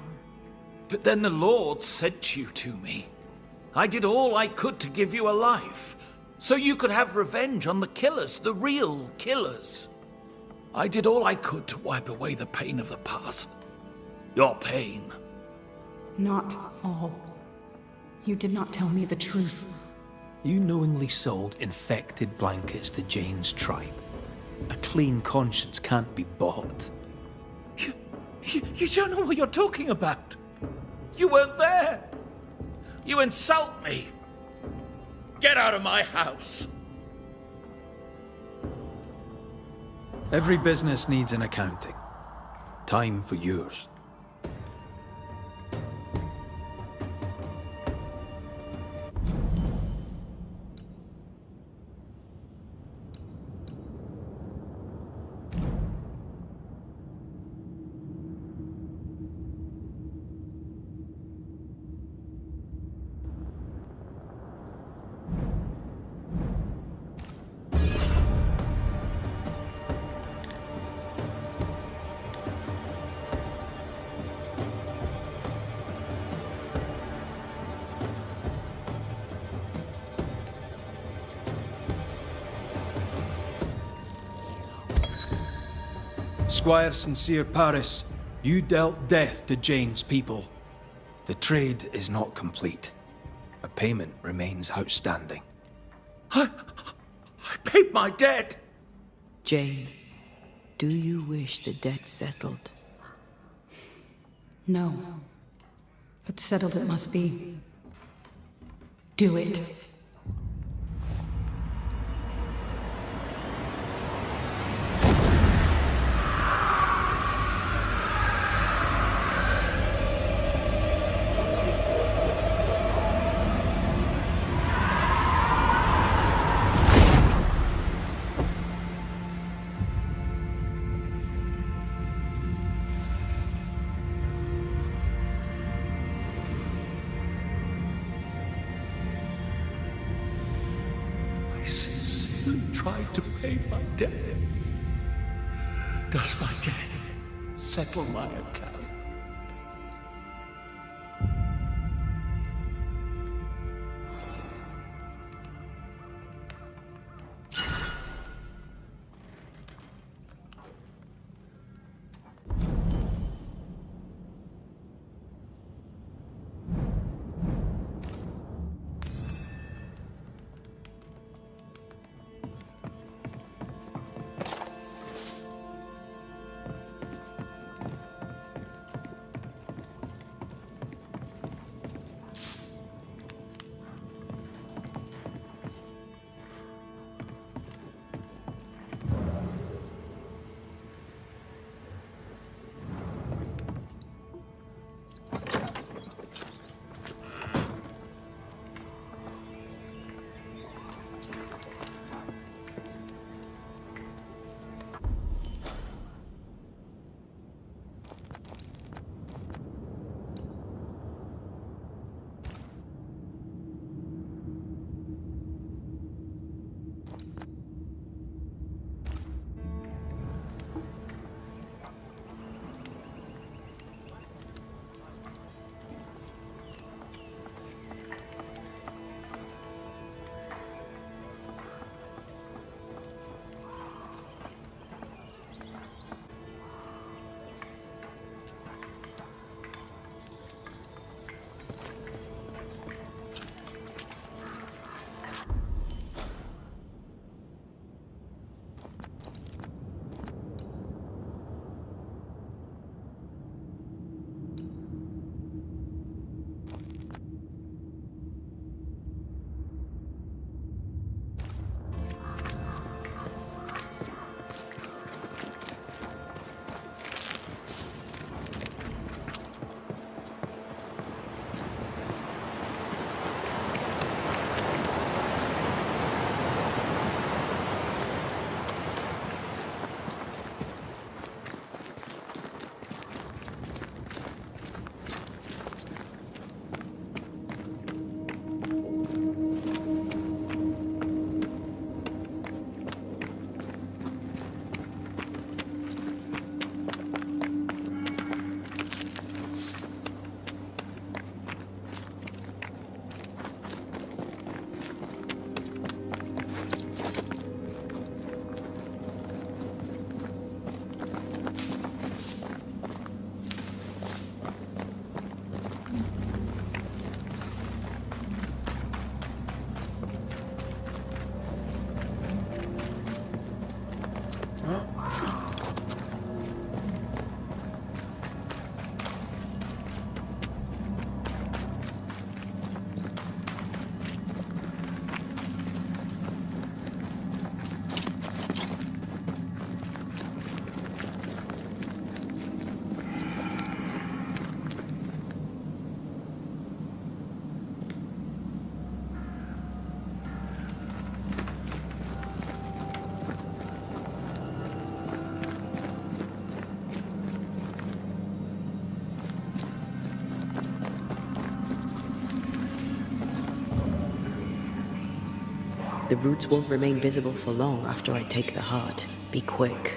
But then the Lord sent you to me. I did all I could to give you a life, so you could have revenge on the killers, the real killers. I did all I could to wipe away the pain of the past. Your pain. Not all. You did not tell me the truth. You knowingly sold infected blankets to Jane's tribe. A clean conscience can't be bought. You don't know what you're talking about. You weren't there. You insult me. Get out of my house. Every business needs an accounting. Time for yours. Squire Sincere Paris, you dealt death to Jane's people. The trade is not complete. A payment remains outstanding. I paid my debt. Jane, do you wish the debt settled? No. But settled it must be. Do it. Tried to pay my debt. Does my death settle my account? The roots won't remain visible for long after I take the heart. Be quick.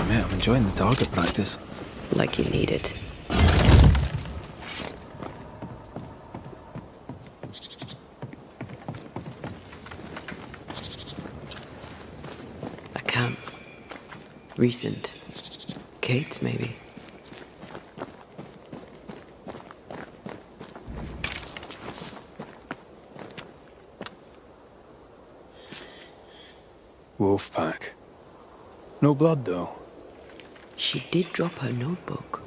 I'm enjoying the target practice. Like you need it. A camp. Recent. Kate's, maybe. Wolf pack. No blood, though. She did drop her notebook.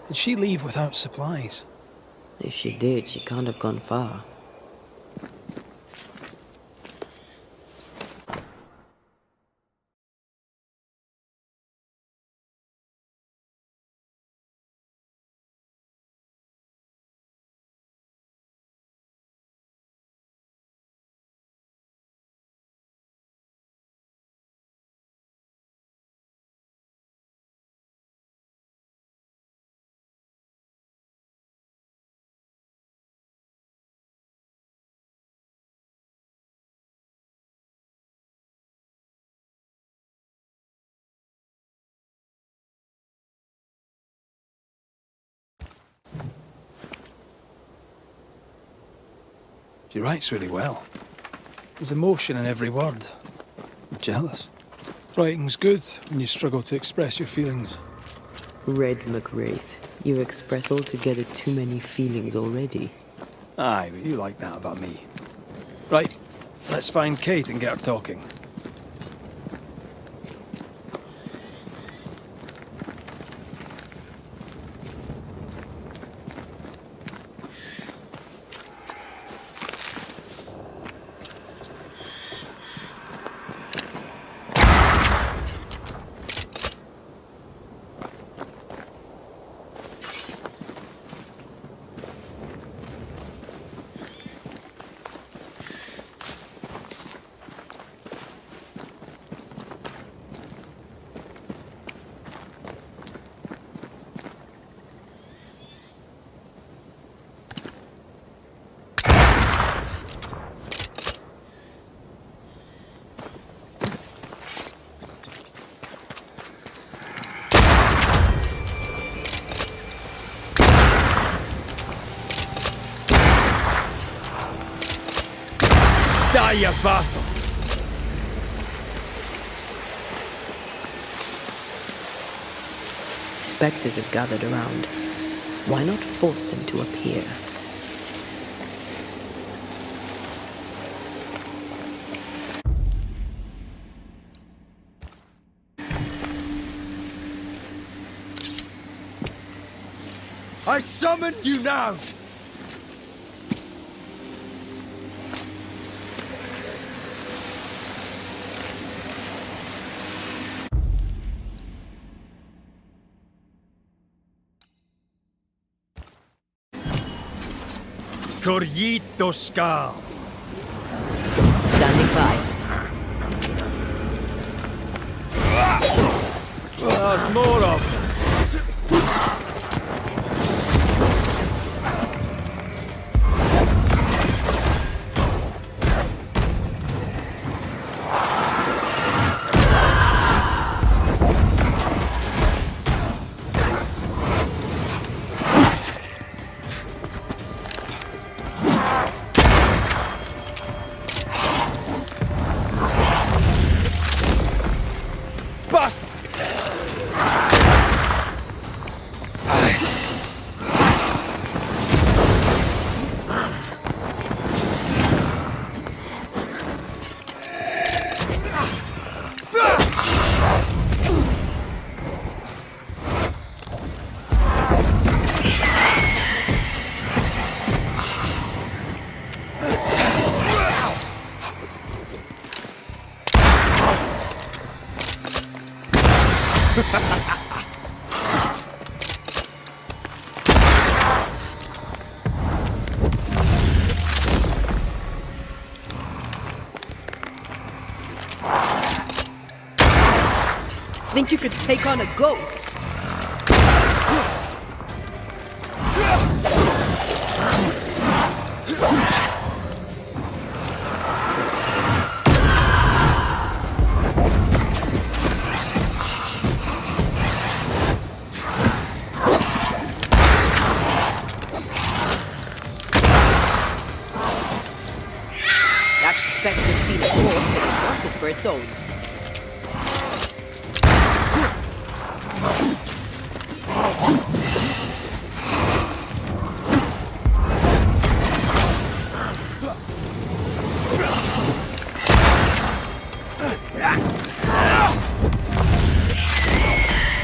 Did she leave without supplies? If she did, she can't have gone far. She writes really well. There's emotion in every word. I'm jealous. Writing's good when you struggle to express your feelings. Red Mac Raith, you express altogether too many feelings already. Aye, but you like that about me. Right, let's find Kate and get her talking. Die, you bastard! Spectres have gathered around. Why not force them to appear? I summon you now! Corrito Skal. Standing by. There's more of them. Think you could take on a ghost? That specter's seen a corpse and it wants it for its own.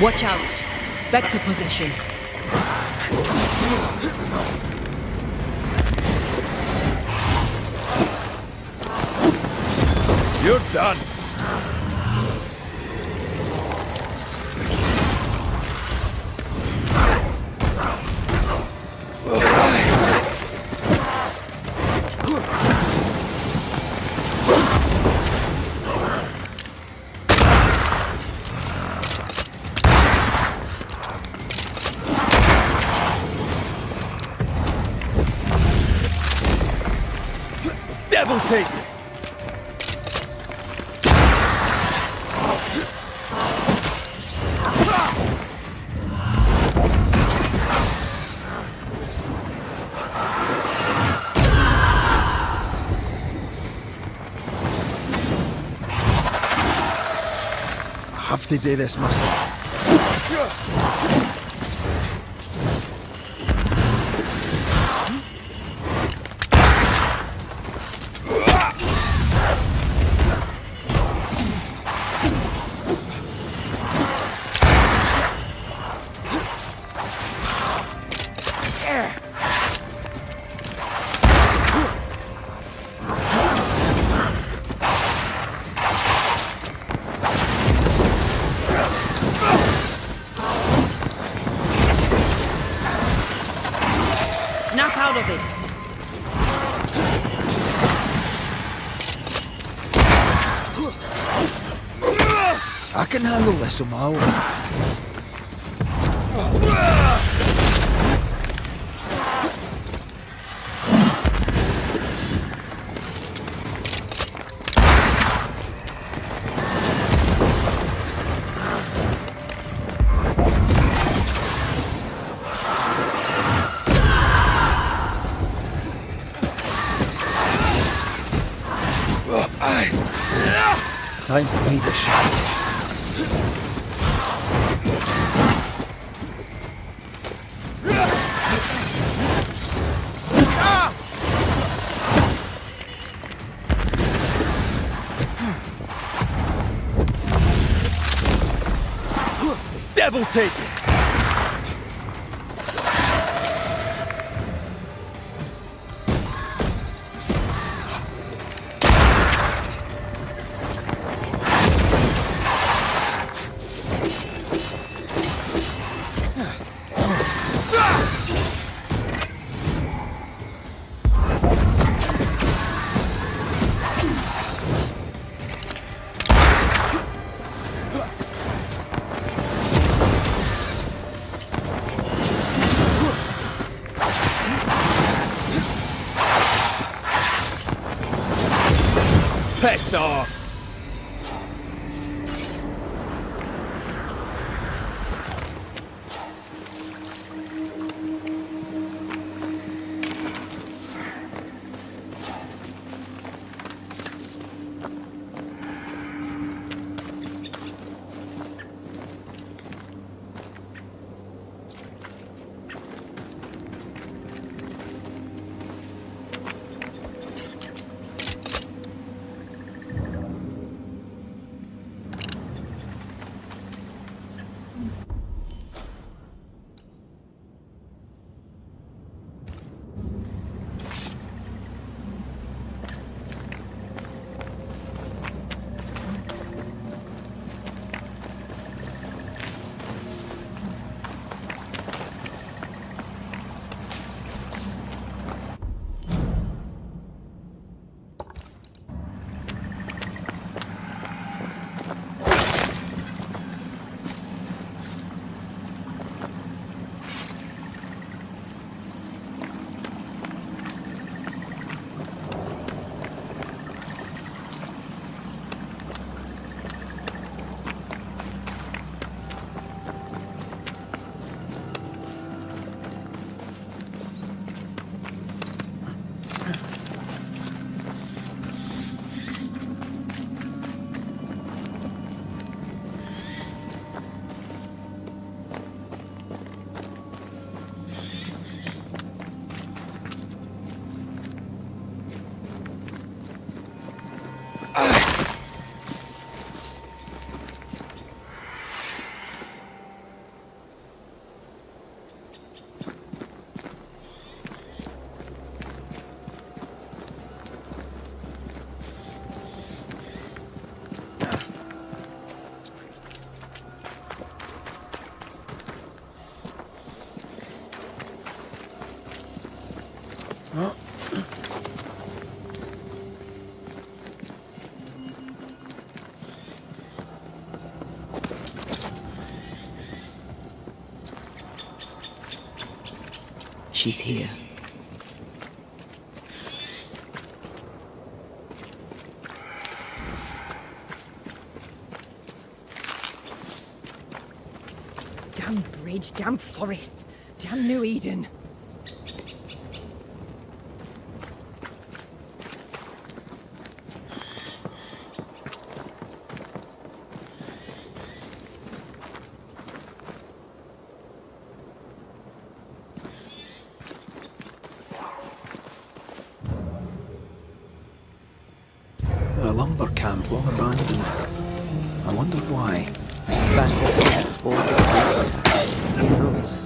Watch out! Spectre possession. You're done. Devil take it! I have to do this myself. Snap out of it! I can handle this on my own. Time for me to shine. Devil take it! Piss off! she's here. Damn bridge, damn forest, damn New Eden. A lumber camp long abandoned. I wonder why. Back or who knows?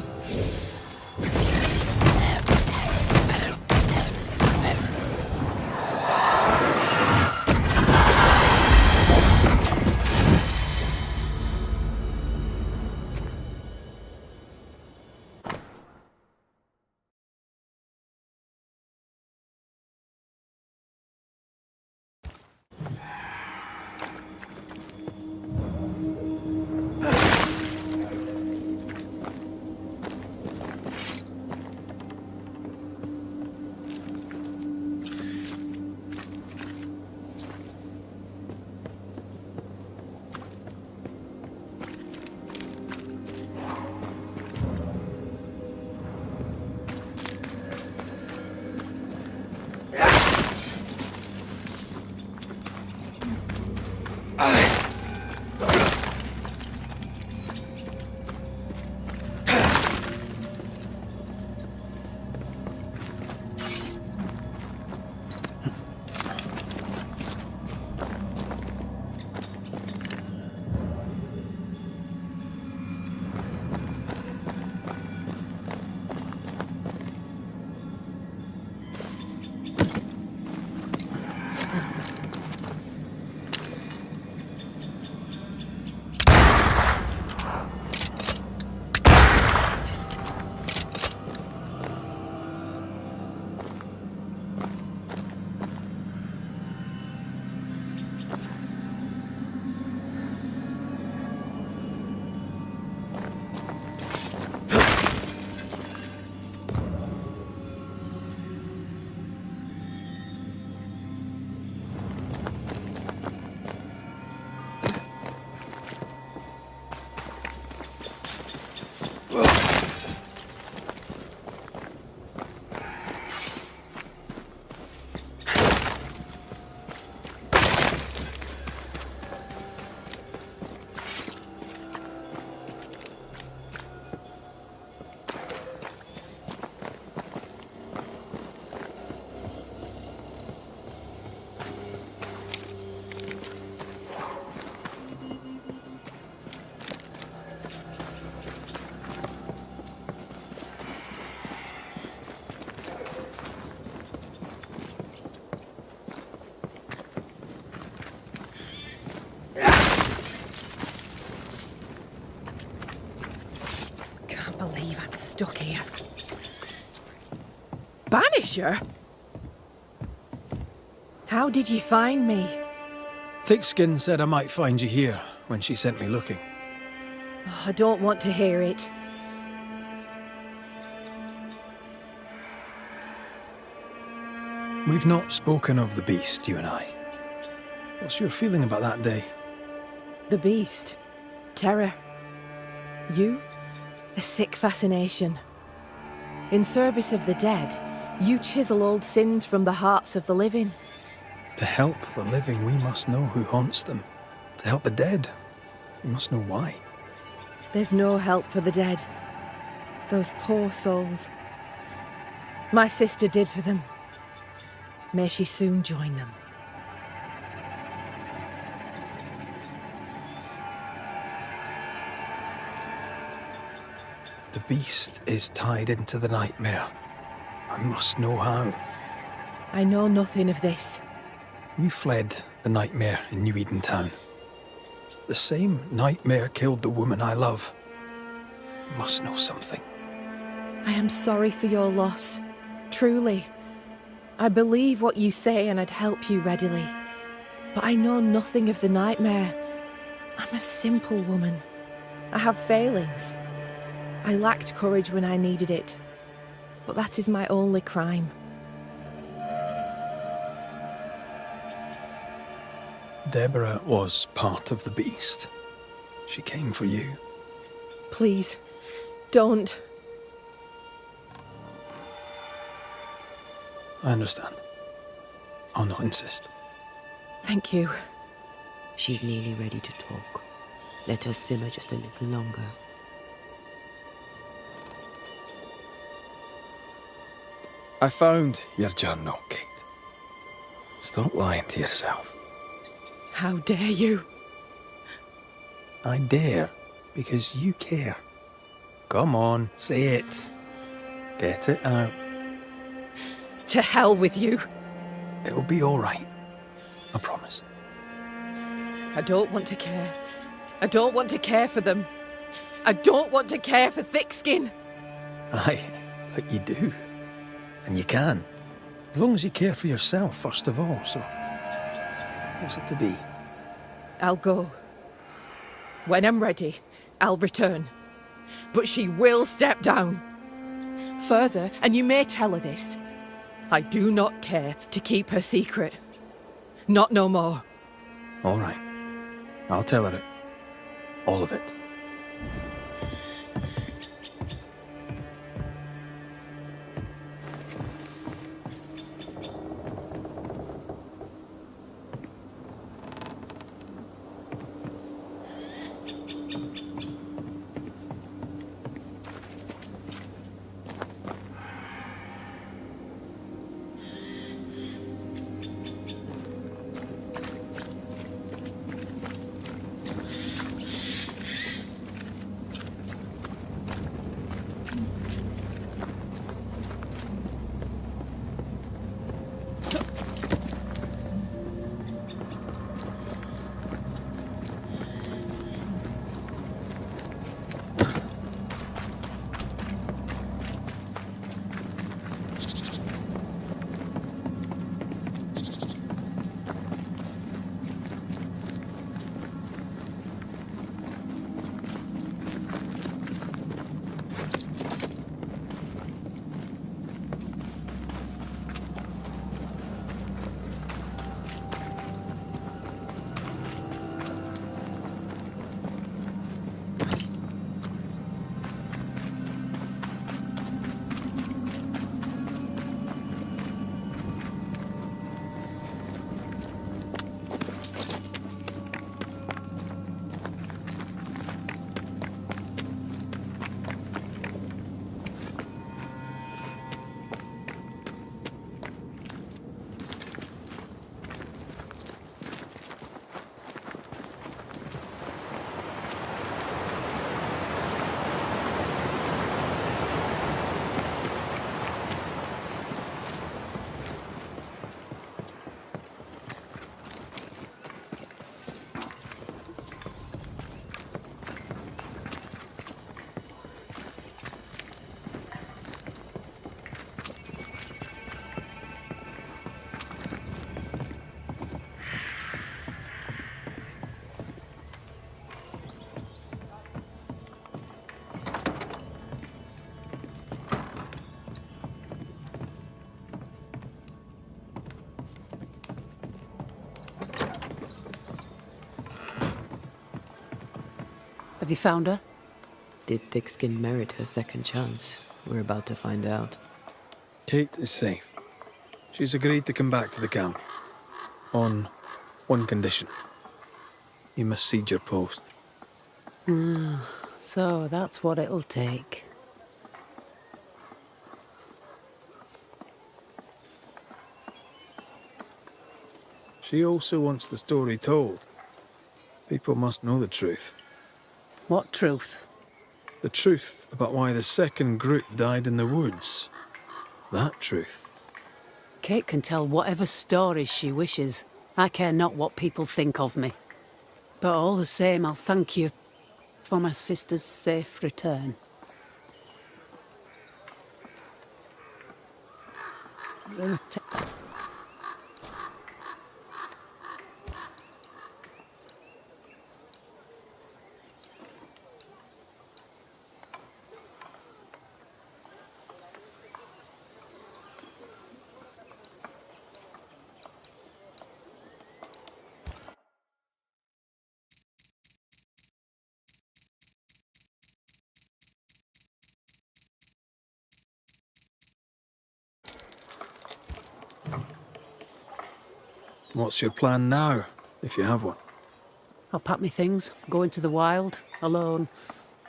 Believe I'm stuck here. Banisher? How did you find me? Thickskin said I might find you here when she sent me looking. Oh, I don't want to hear it. We've not spoken of the beast, you and I. What's your feeling about that day? The beast. Terror. You? A sick fascination. In service of the dead, you chisel old sins from the hearts of the living. To help the living, we must know who haunts them. To help the dead, we must know why. There's no help for the dead. Those poor souls. My sister did for them. May she soon join them. The beast is tied into the nightmare. I must know how. I know nothing of this. You fled the nightmare in New Eden Town. The same nightmare killed the woman I love. You must know something. I am sorry for your loss. Truly. I believe what you say and I'd help you readily. But I know nothing of the nightmare. I'm a simple woman. I have failings. I lacked courage when I needed it. but that is my only crime. Deborah was part of the beast. She came for you. Please, don't. I understand. I'll not insist. Thank you. She's nearly ready to talk. Let her simmer just a little longer. I found your journal, Kate. Stop lying to yourself. How dare you? I dare, because you care. Come on, say it. Get it out. To hell with you. It'll be all right. I promise. I don't want to care. I don't want to care for them. I don't want to care for thick-skin. Aye, but you do. And you can. As long as you care for yourself, first of all, so... What's it to be? I'll go. When I'm ready, I'll return. But she will step down. Further, and you may tell her this, I do not care to keep her secret. Not no more. All right. I'll tell her it. All of it. Have you found her? Did Thickskin merit her second chance? We're about to find out. Kate is safe. She's agreed to come back to the camp. On one condition. You must cede your post. So that's what it'll take. She also wants the story told. People must know the truth. What truth? The truth about why the second group died in the woods. That truth. Kate can tell whatever stories she wishes. I care not what people think of me. But all the same, I'll thank you for my sister's safe return. What's your plan now, if you have one? I'll pack me things, go into the wild, alone.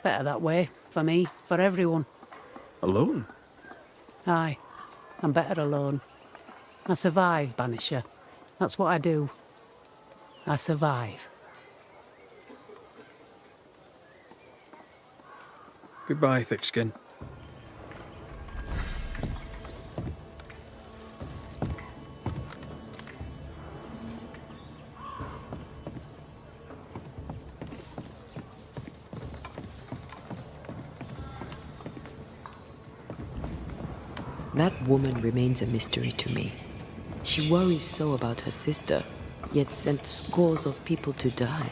Better that way, for me, for everyone. Alone? Aye, I'm better alone. I survive, Banisher. That's what I do. I survive. Goodbye, Thickskin. That woman remains a mystery to me. She worries so about her sister, yet sent scores of people to die.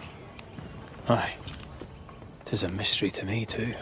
Aye. 'Tis a mystery to me, too.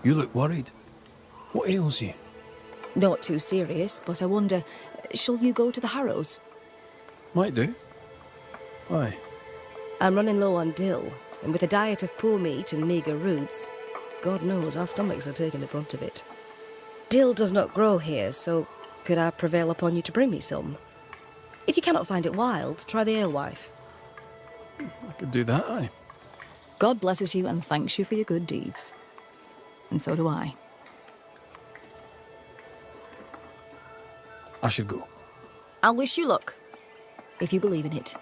You look worried. What ails you? Not too serious, but I wonder, shall you go to the Harrows? Might do. Why? I'm running low on dill, and with a diet of poor meat and meagre roots, God knows our stomachs are taking the brunt of it. Dill does not grow here, so could I prevail upon you to bring me some? If you cannot find it wild, try the alewife. I could do that, aye. God blesses you and thanks you for your good deeds. And so do I. I should go. I'll wish you luck, if you believe in it.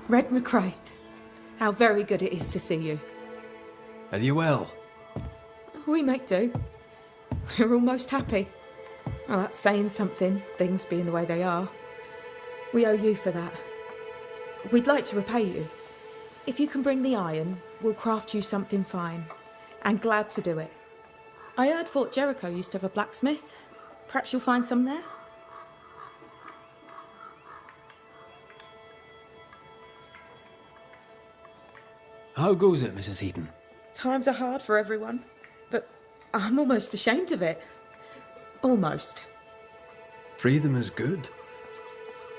Red Mac Raith, how very good it is to see you. Are you well? We make do. We're almost happy. Well, that's saying something, things being the way they are. We owe you for that. We'd like to repay you. If you can bring the iron, we'll craft you something fine. And glad to do it. I heard Fort Jericho used to have a blacksmith. Perhaps you'll find some there? How goes it, Mrs. Eden? Times are hard for everyone, but I'm almost ashamed of it. Almost. Freedom is good.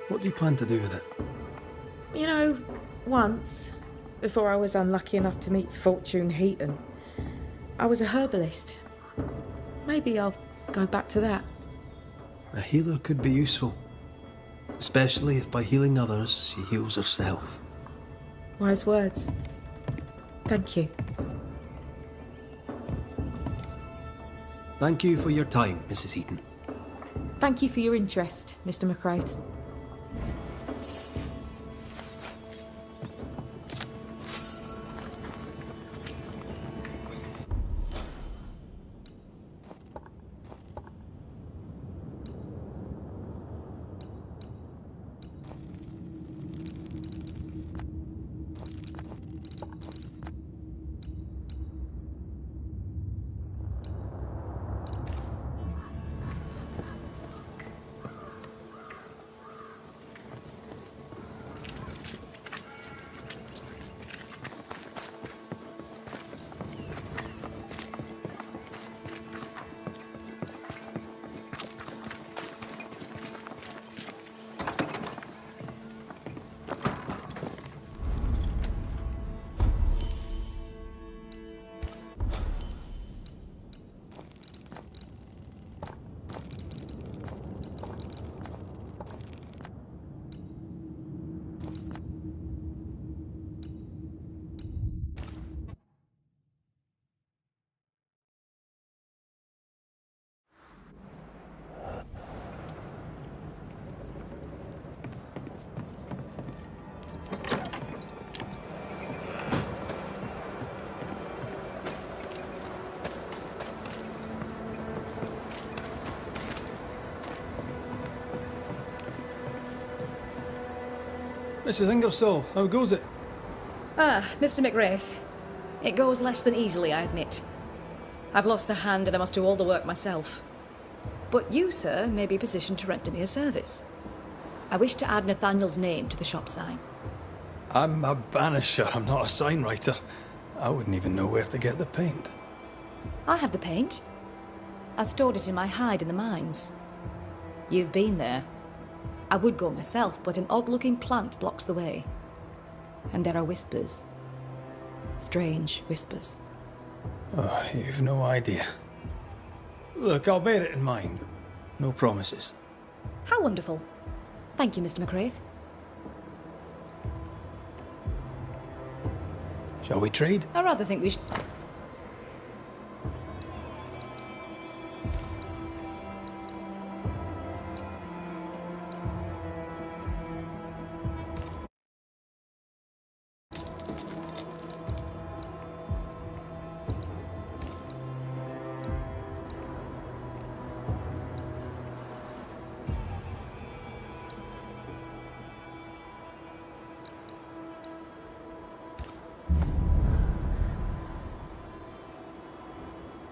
What do you plan to do with it? You know, once, before I was unlucky enough to meet Fortune Heaton, I was a herbalist. Maybe I'll go back to that. A healer could be useful. Especially if by healing others, she heals herself. Wise words. Thank you. Thank you for your time, Mrs. Eaton. Thank you for your interest, Mr. Mac Raith. Mrs. Ingersoll, how goes it? Ah, Mr. Mac Raith. It goes less than easily, I admit. I've lost a hand and I must do all the work myself. But you, sir, may be positioned to render me a service. I wish to add Nathaniel's name to the shop sign. I'm a banisher, I'm not a sign writer. I wouldn't even know where to get the paint. I have the paint. I stored it in my hide in the mines. You've been there. I would go myself, but an odd-looking plant blocks the way. And there are whispers. Strange whispers. Oh, you've no idea. Look, I'll bear it in mind. No promises. How wonderful. Thank you, Mr. Mac Raith. Shall we trade? I rather think we should...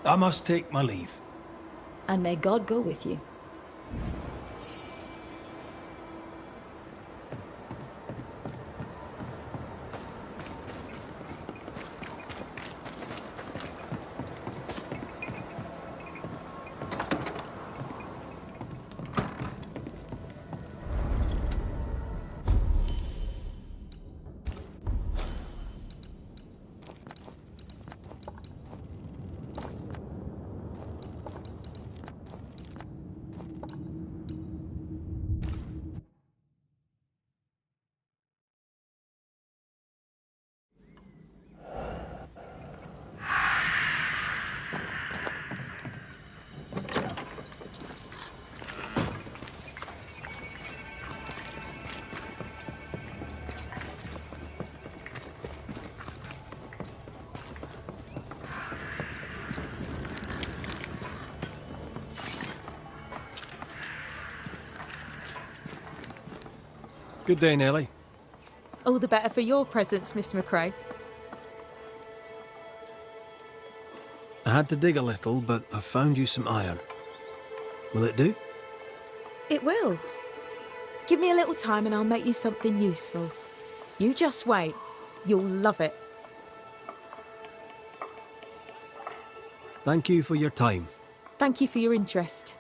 I must take my leave. And may God go with you. Good day, Nellie. All the better for your presence, Mr. Mac Raith. I had to dig a little, but I found you some iron. Will it do? It will. Give me a little time and I'll make you something useful. You just wait. You'll love it. Thank you for your time. Thank you for your interest.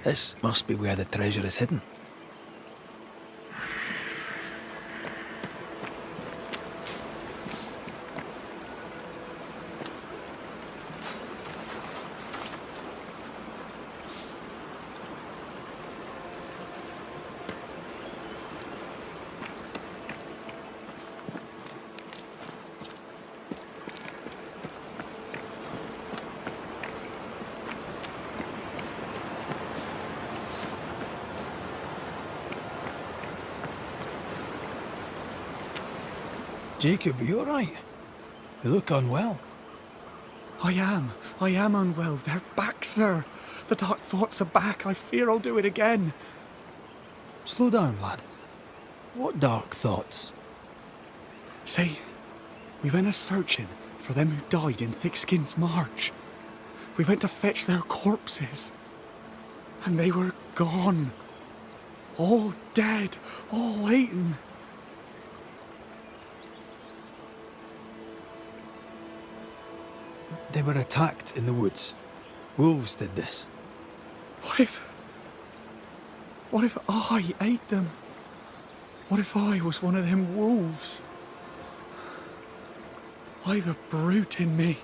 This must be where the treasure is hidden. Jacob, are you all right? You look unwell. I am unwell. They're back, sir. The dark thoughts are back. I fear I'll do it again. Slow down, lad. What dark thoughts? See, we went a-searching for them who died in Thickskin's March. We went to fetch their corpses. And they were gone. All dead, all eaten. They were attacked in the woods. Wolves did this. What if I ate them? What if I was one of them wolves? I've a brute in me.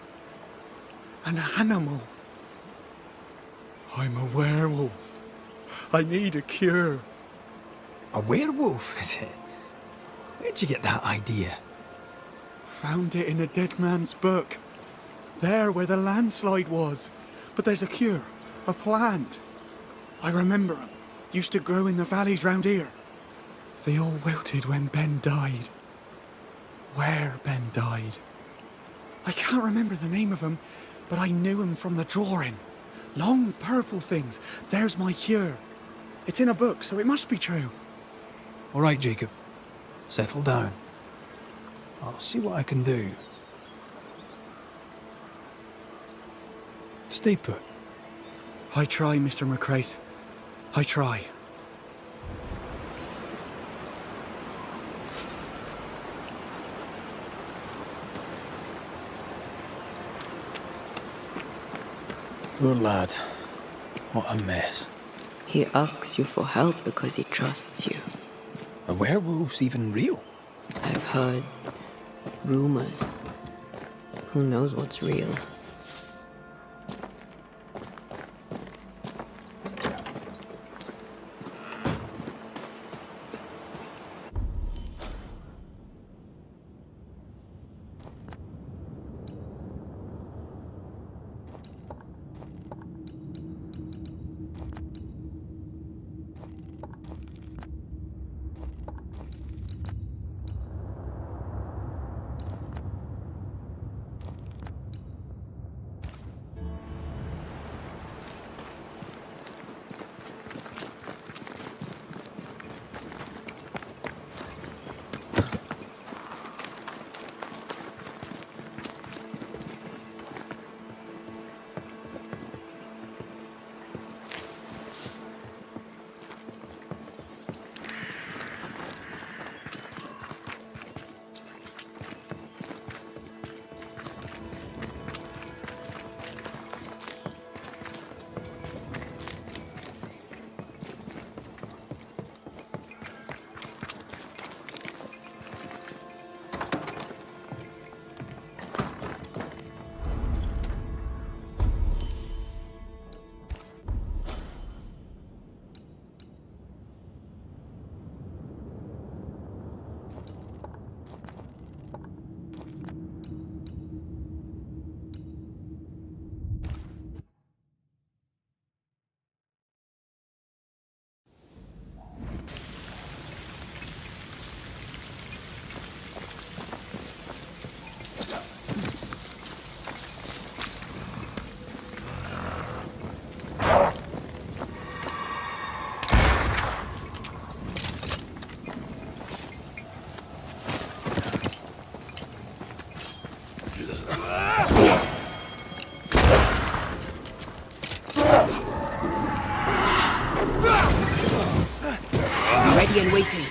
An animal. I'm a werewolf. I need a cure. A werewolf, is it? Where'd you get that idea? Found it in a dead man's book. There where the landslide was. But there's a cure, a plant. I remember 'em. Used to grow in the valleys round here. They all wilted when Ben died. Where Ben died. I can't remember the name of 'em, but I knew 'em from the drawing. Long purple things. There's my cure. It's in a book, so it must be true. All right, Jacob. Settle down. I'll see what I can do. Stay put. I try, Mr. Mac Raith. I try. Poor lad. What a mess. He asks you for help because he trusts you. Are werewolves even real? I've heard rumors. Who knows what's real? Ready and waiting.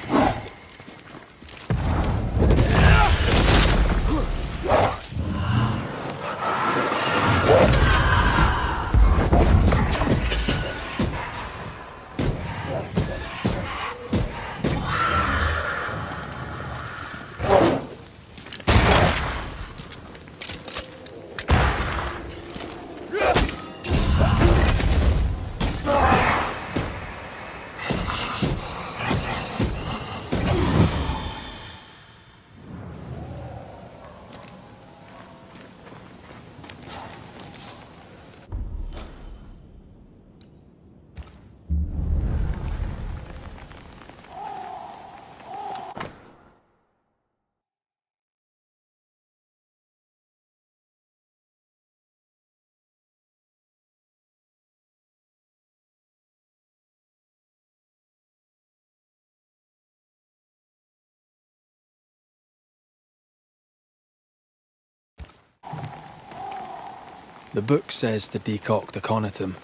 The book says to decoct aconitum.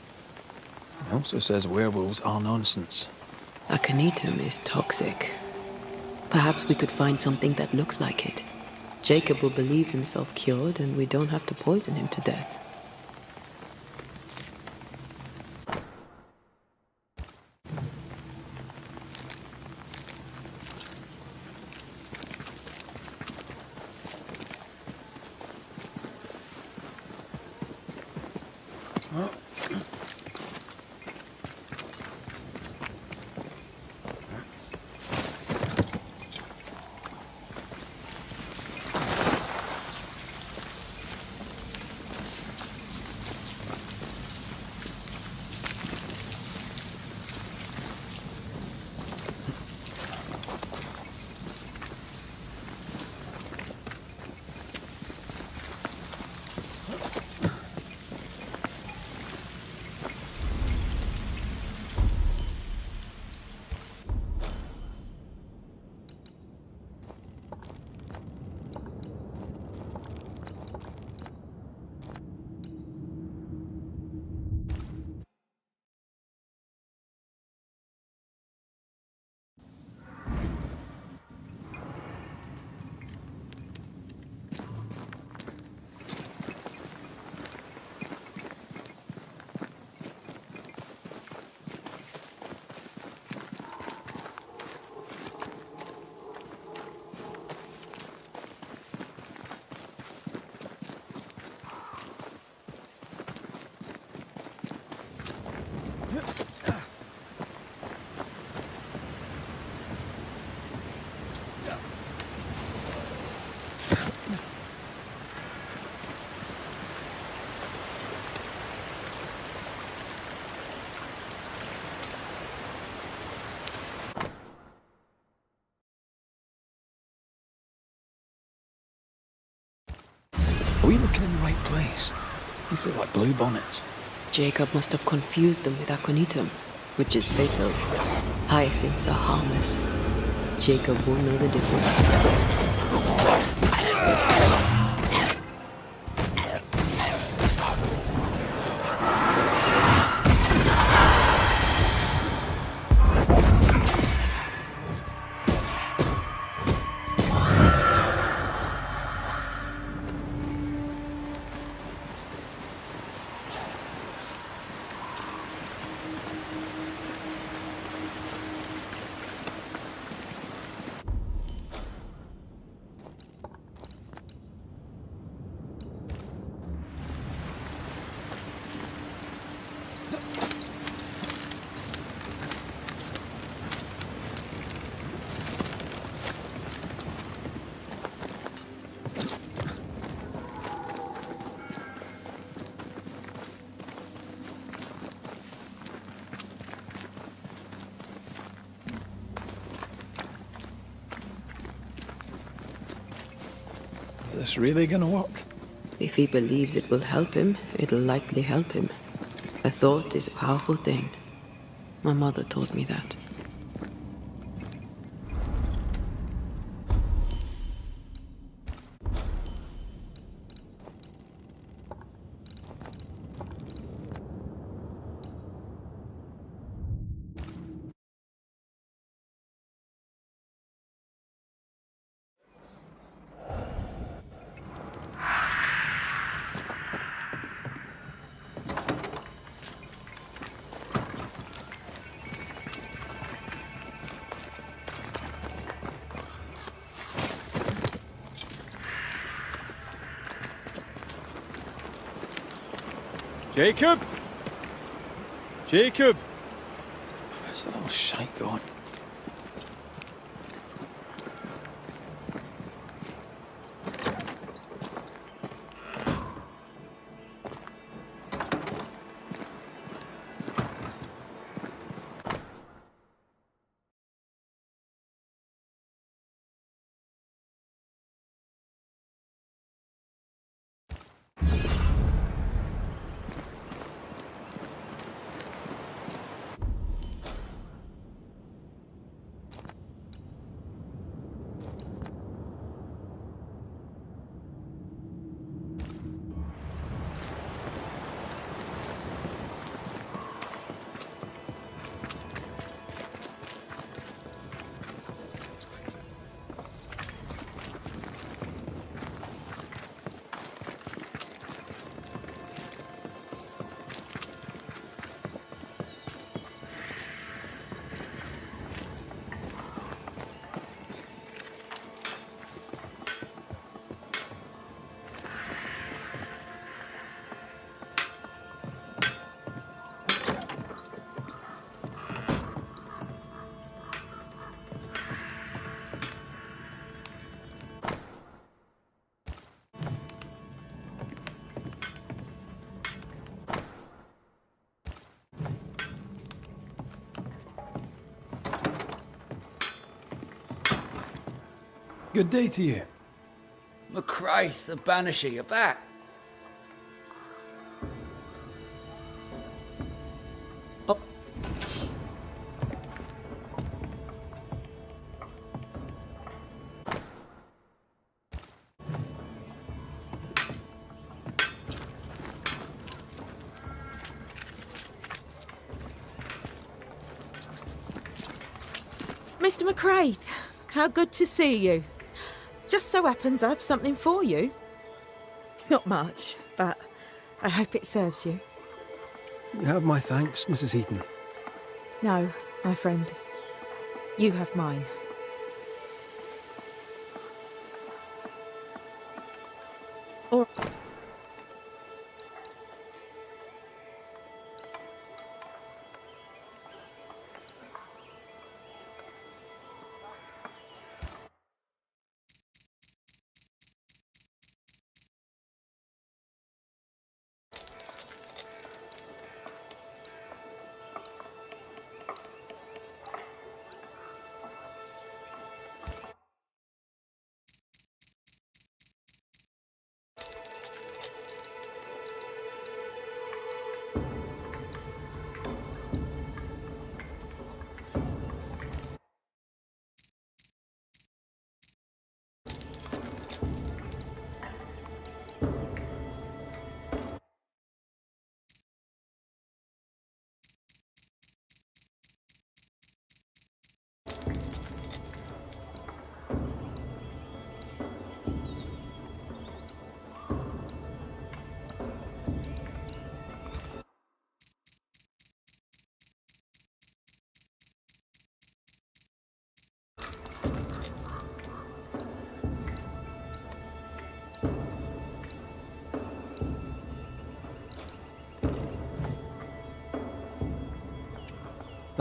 It also says werewolves are nonsense. Aconitum is toxic. Perhaps we could find something that looks like it. Jacob will believe himself cured, and we don't have to poison him to death. we looking in the right place? These look like blue bonnets. Jacob must have confused them with aconitum, which is fatal. Hyacinths are harmless. Jacob will know the difference. Is this really gonna work? If he believes it will help him, it'll likely help him. A thought is a powerful thing. My mother taught me that. Jacob? Jacob? Where's the little shite going? Good day to you. Mac Raith, the Banisher, you're back. Oh. Mr. Mac Raith, how good to see you. Just so happens I've something for you. It's not much, but I hope it serves you. You have my thanks, Mrs. Heaton. No, my friend. You have mine. Or...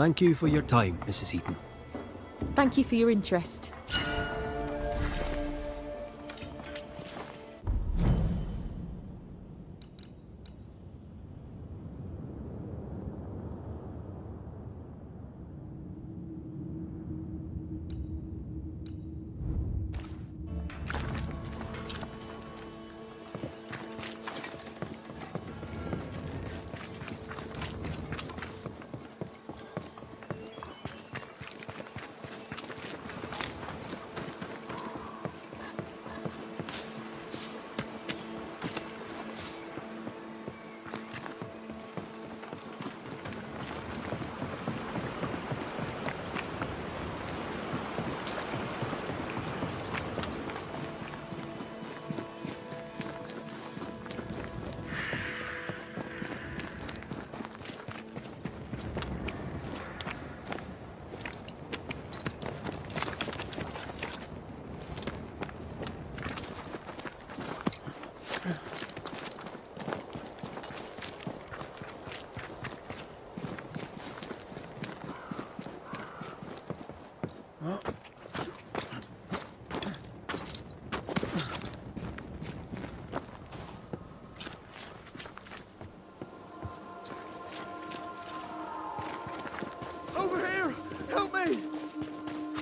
Thank you for your time, Mrs. Eaton. Thank you for your interest.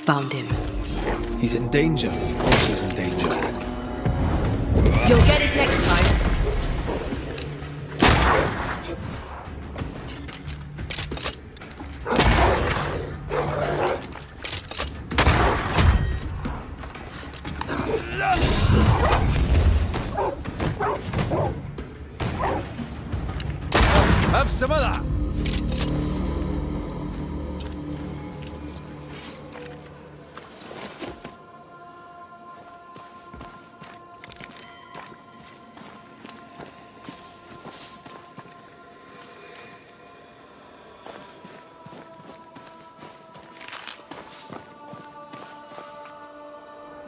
Found him. He's in danger. Of course he's in danger. You'll get it next time. Have some of that.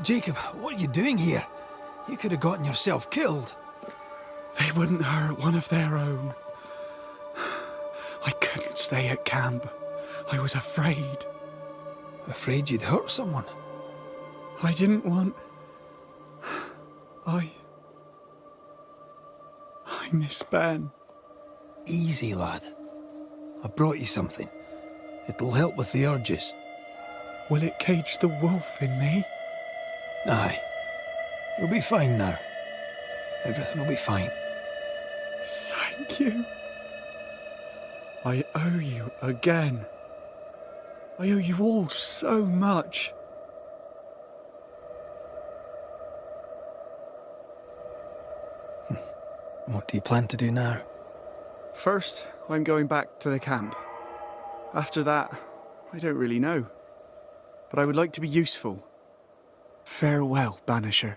Jacob, what are you doing here? You could have gotten yourself killed. They wouldn't hurt one of their own. I couldn't stay at camp. I was afraid. Afraid you'd hurt someone? I didn't want... I miss Ben. Easy, lad. I've brought you something. It'll help with the urges. Will it cage the wolf in me? Aye. You'll be fine now. Everything will be fine. Thank you. I owe you again. I owe you all so much. What do you plan to do now? First, I'm going back to the camp. After that, I don't really know. But I would like to be useful. Farewell, Banisher.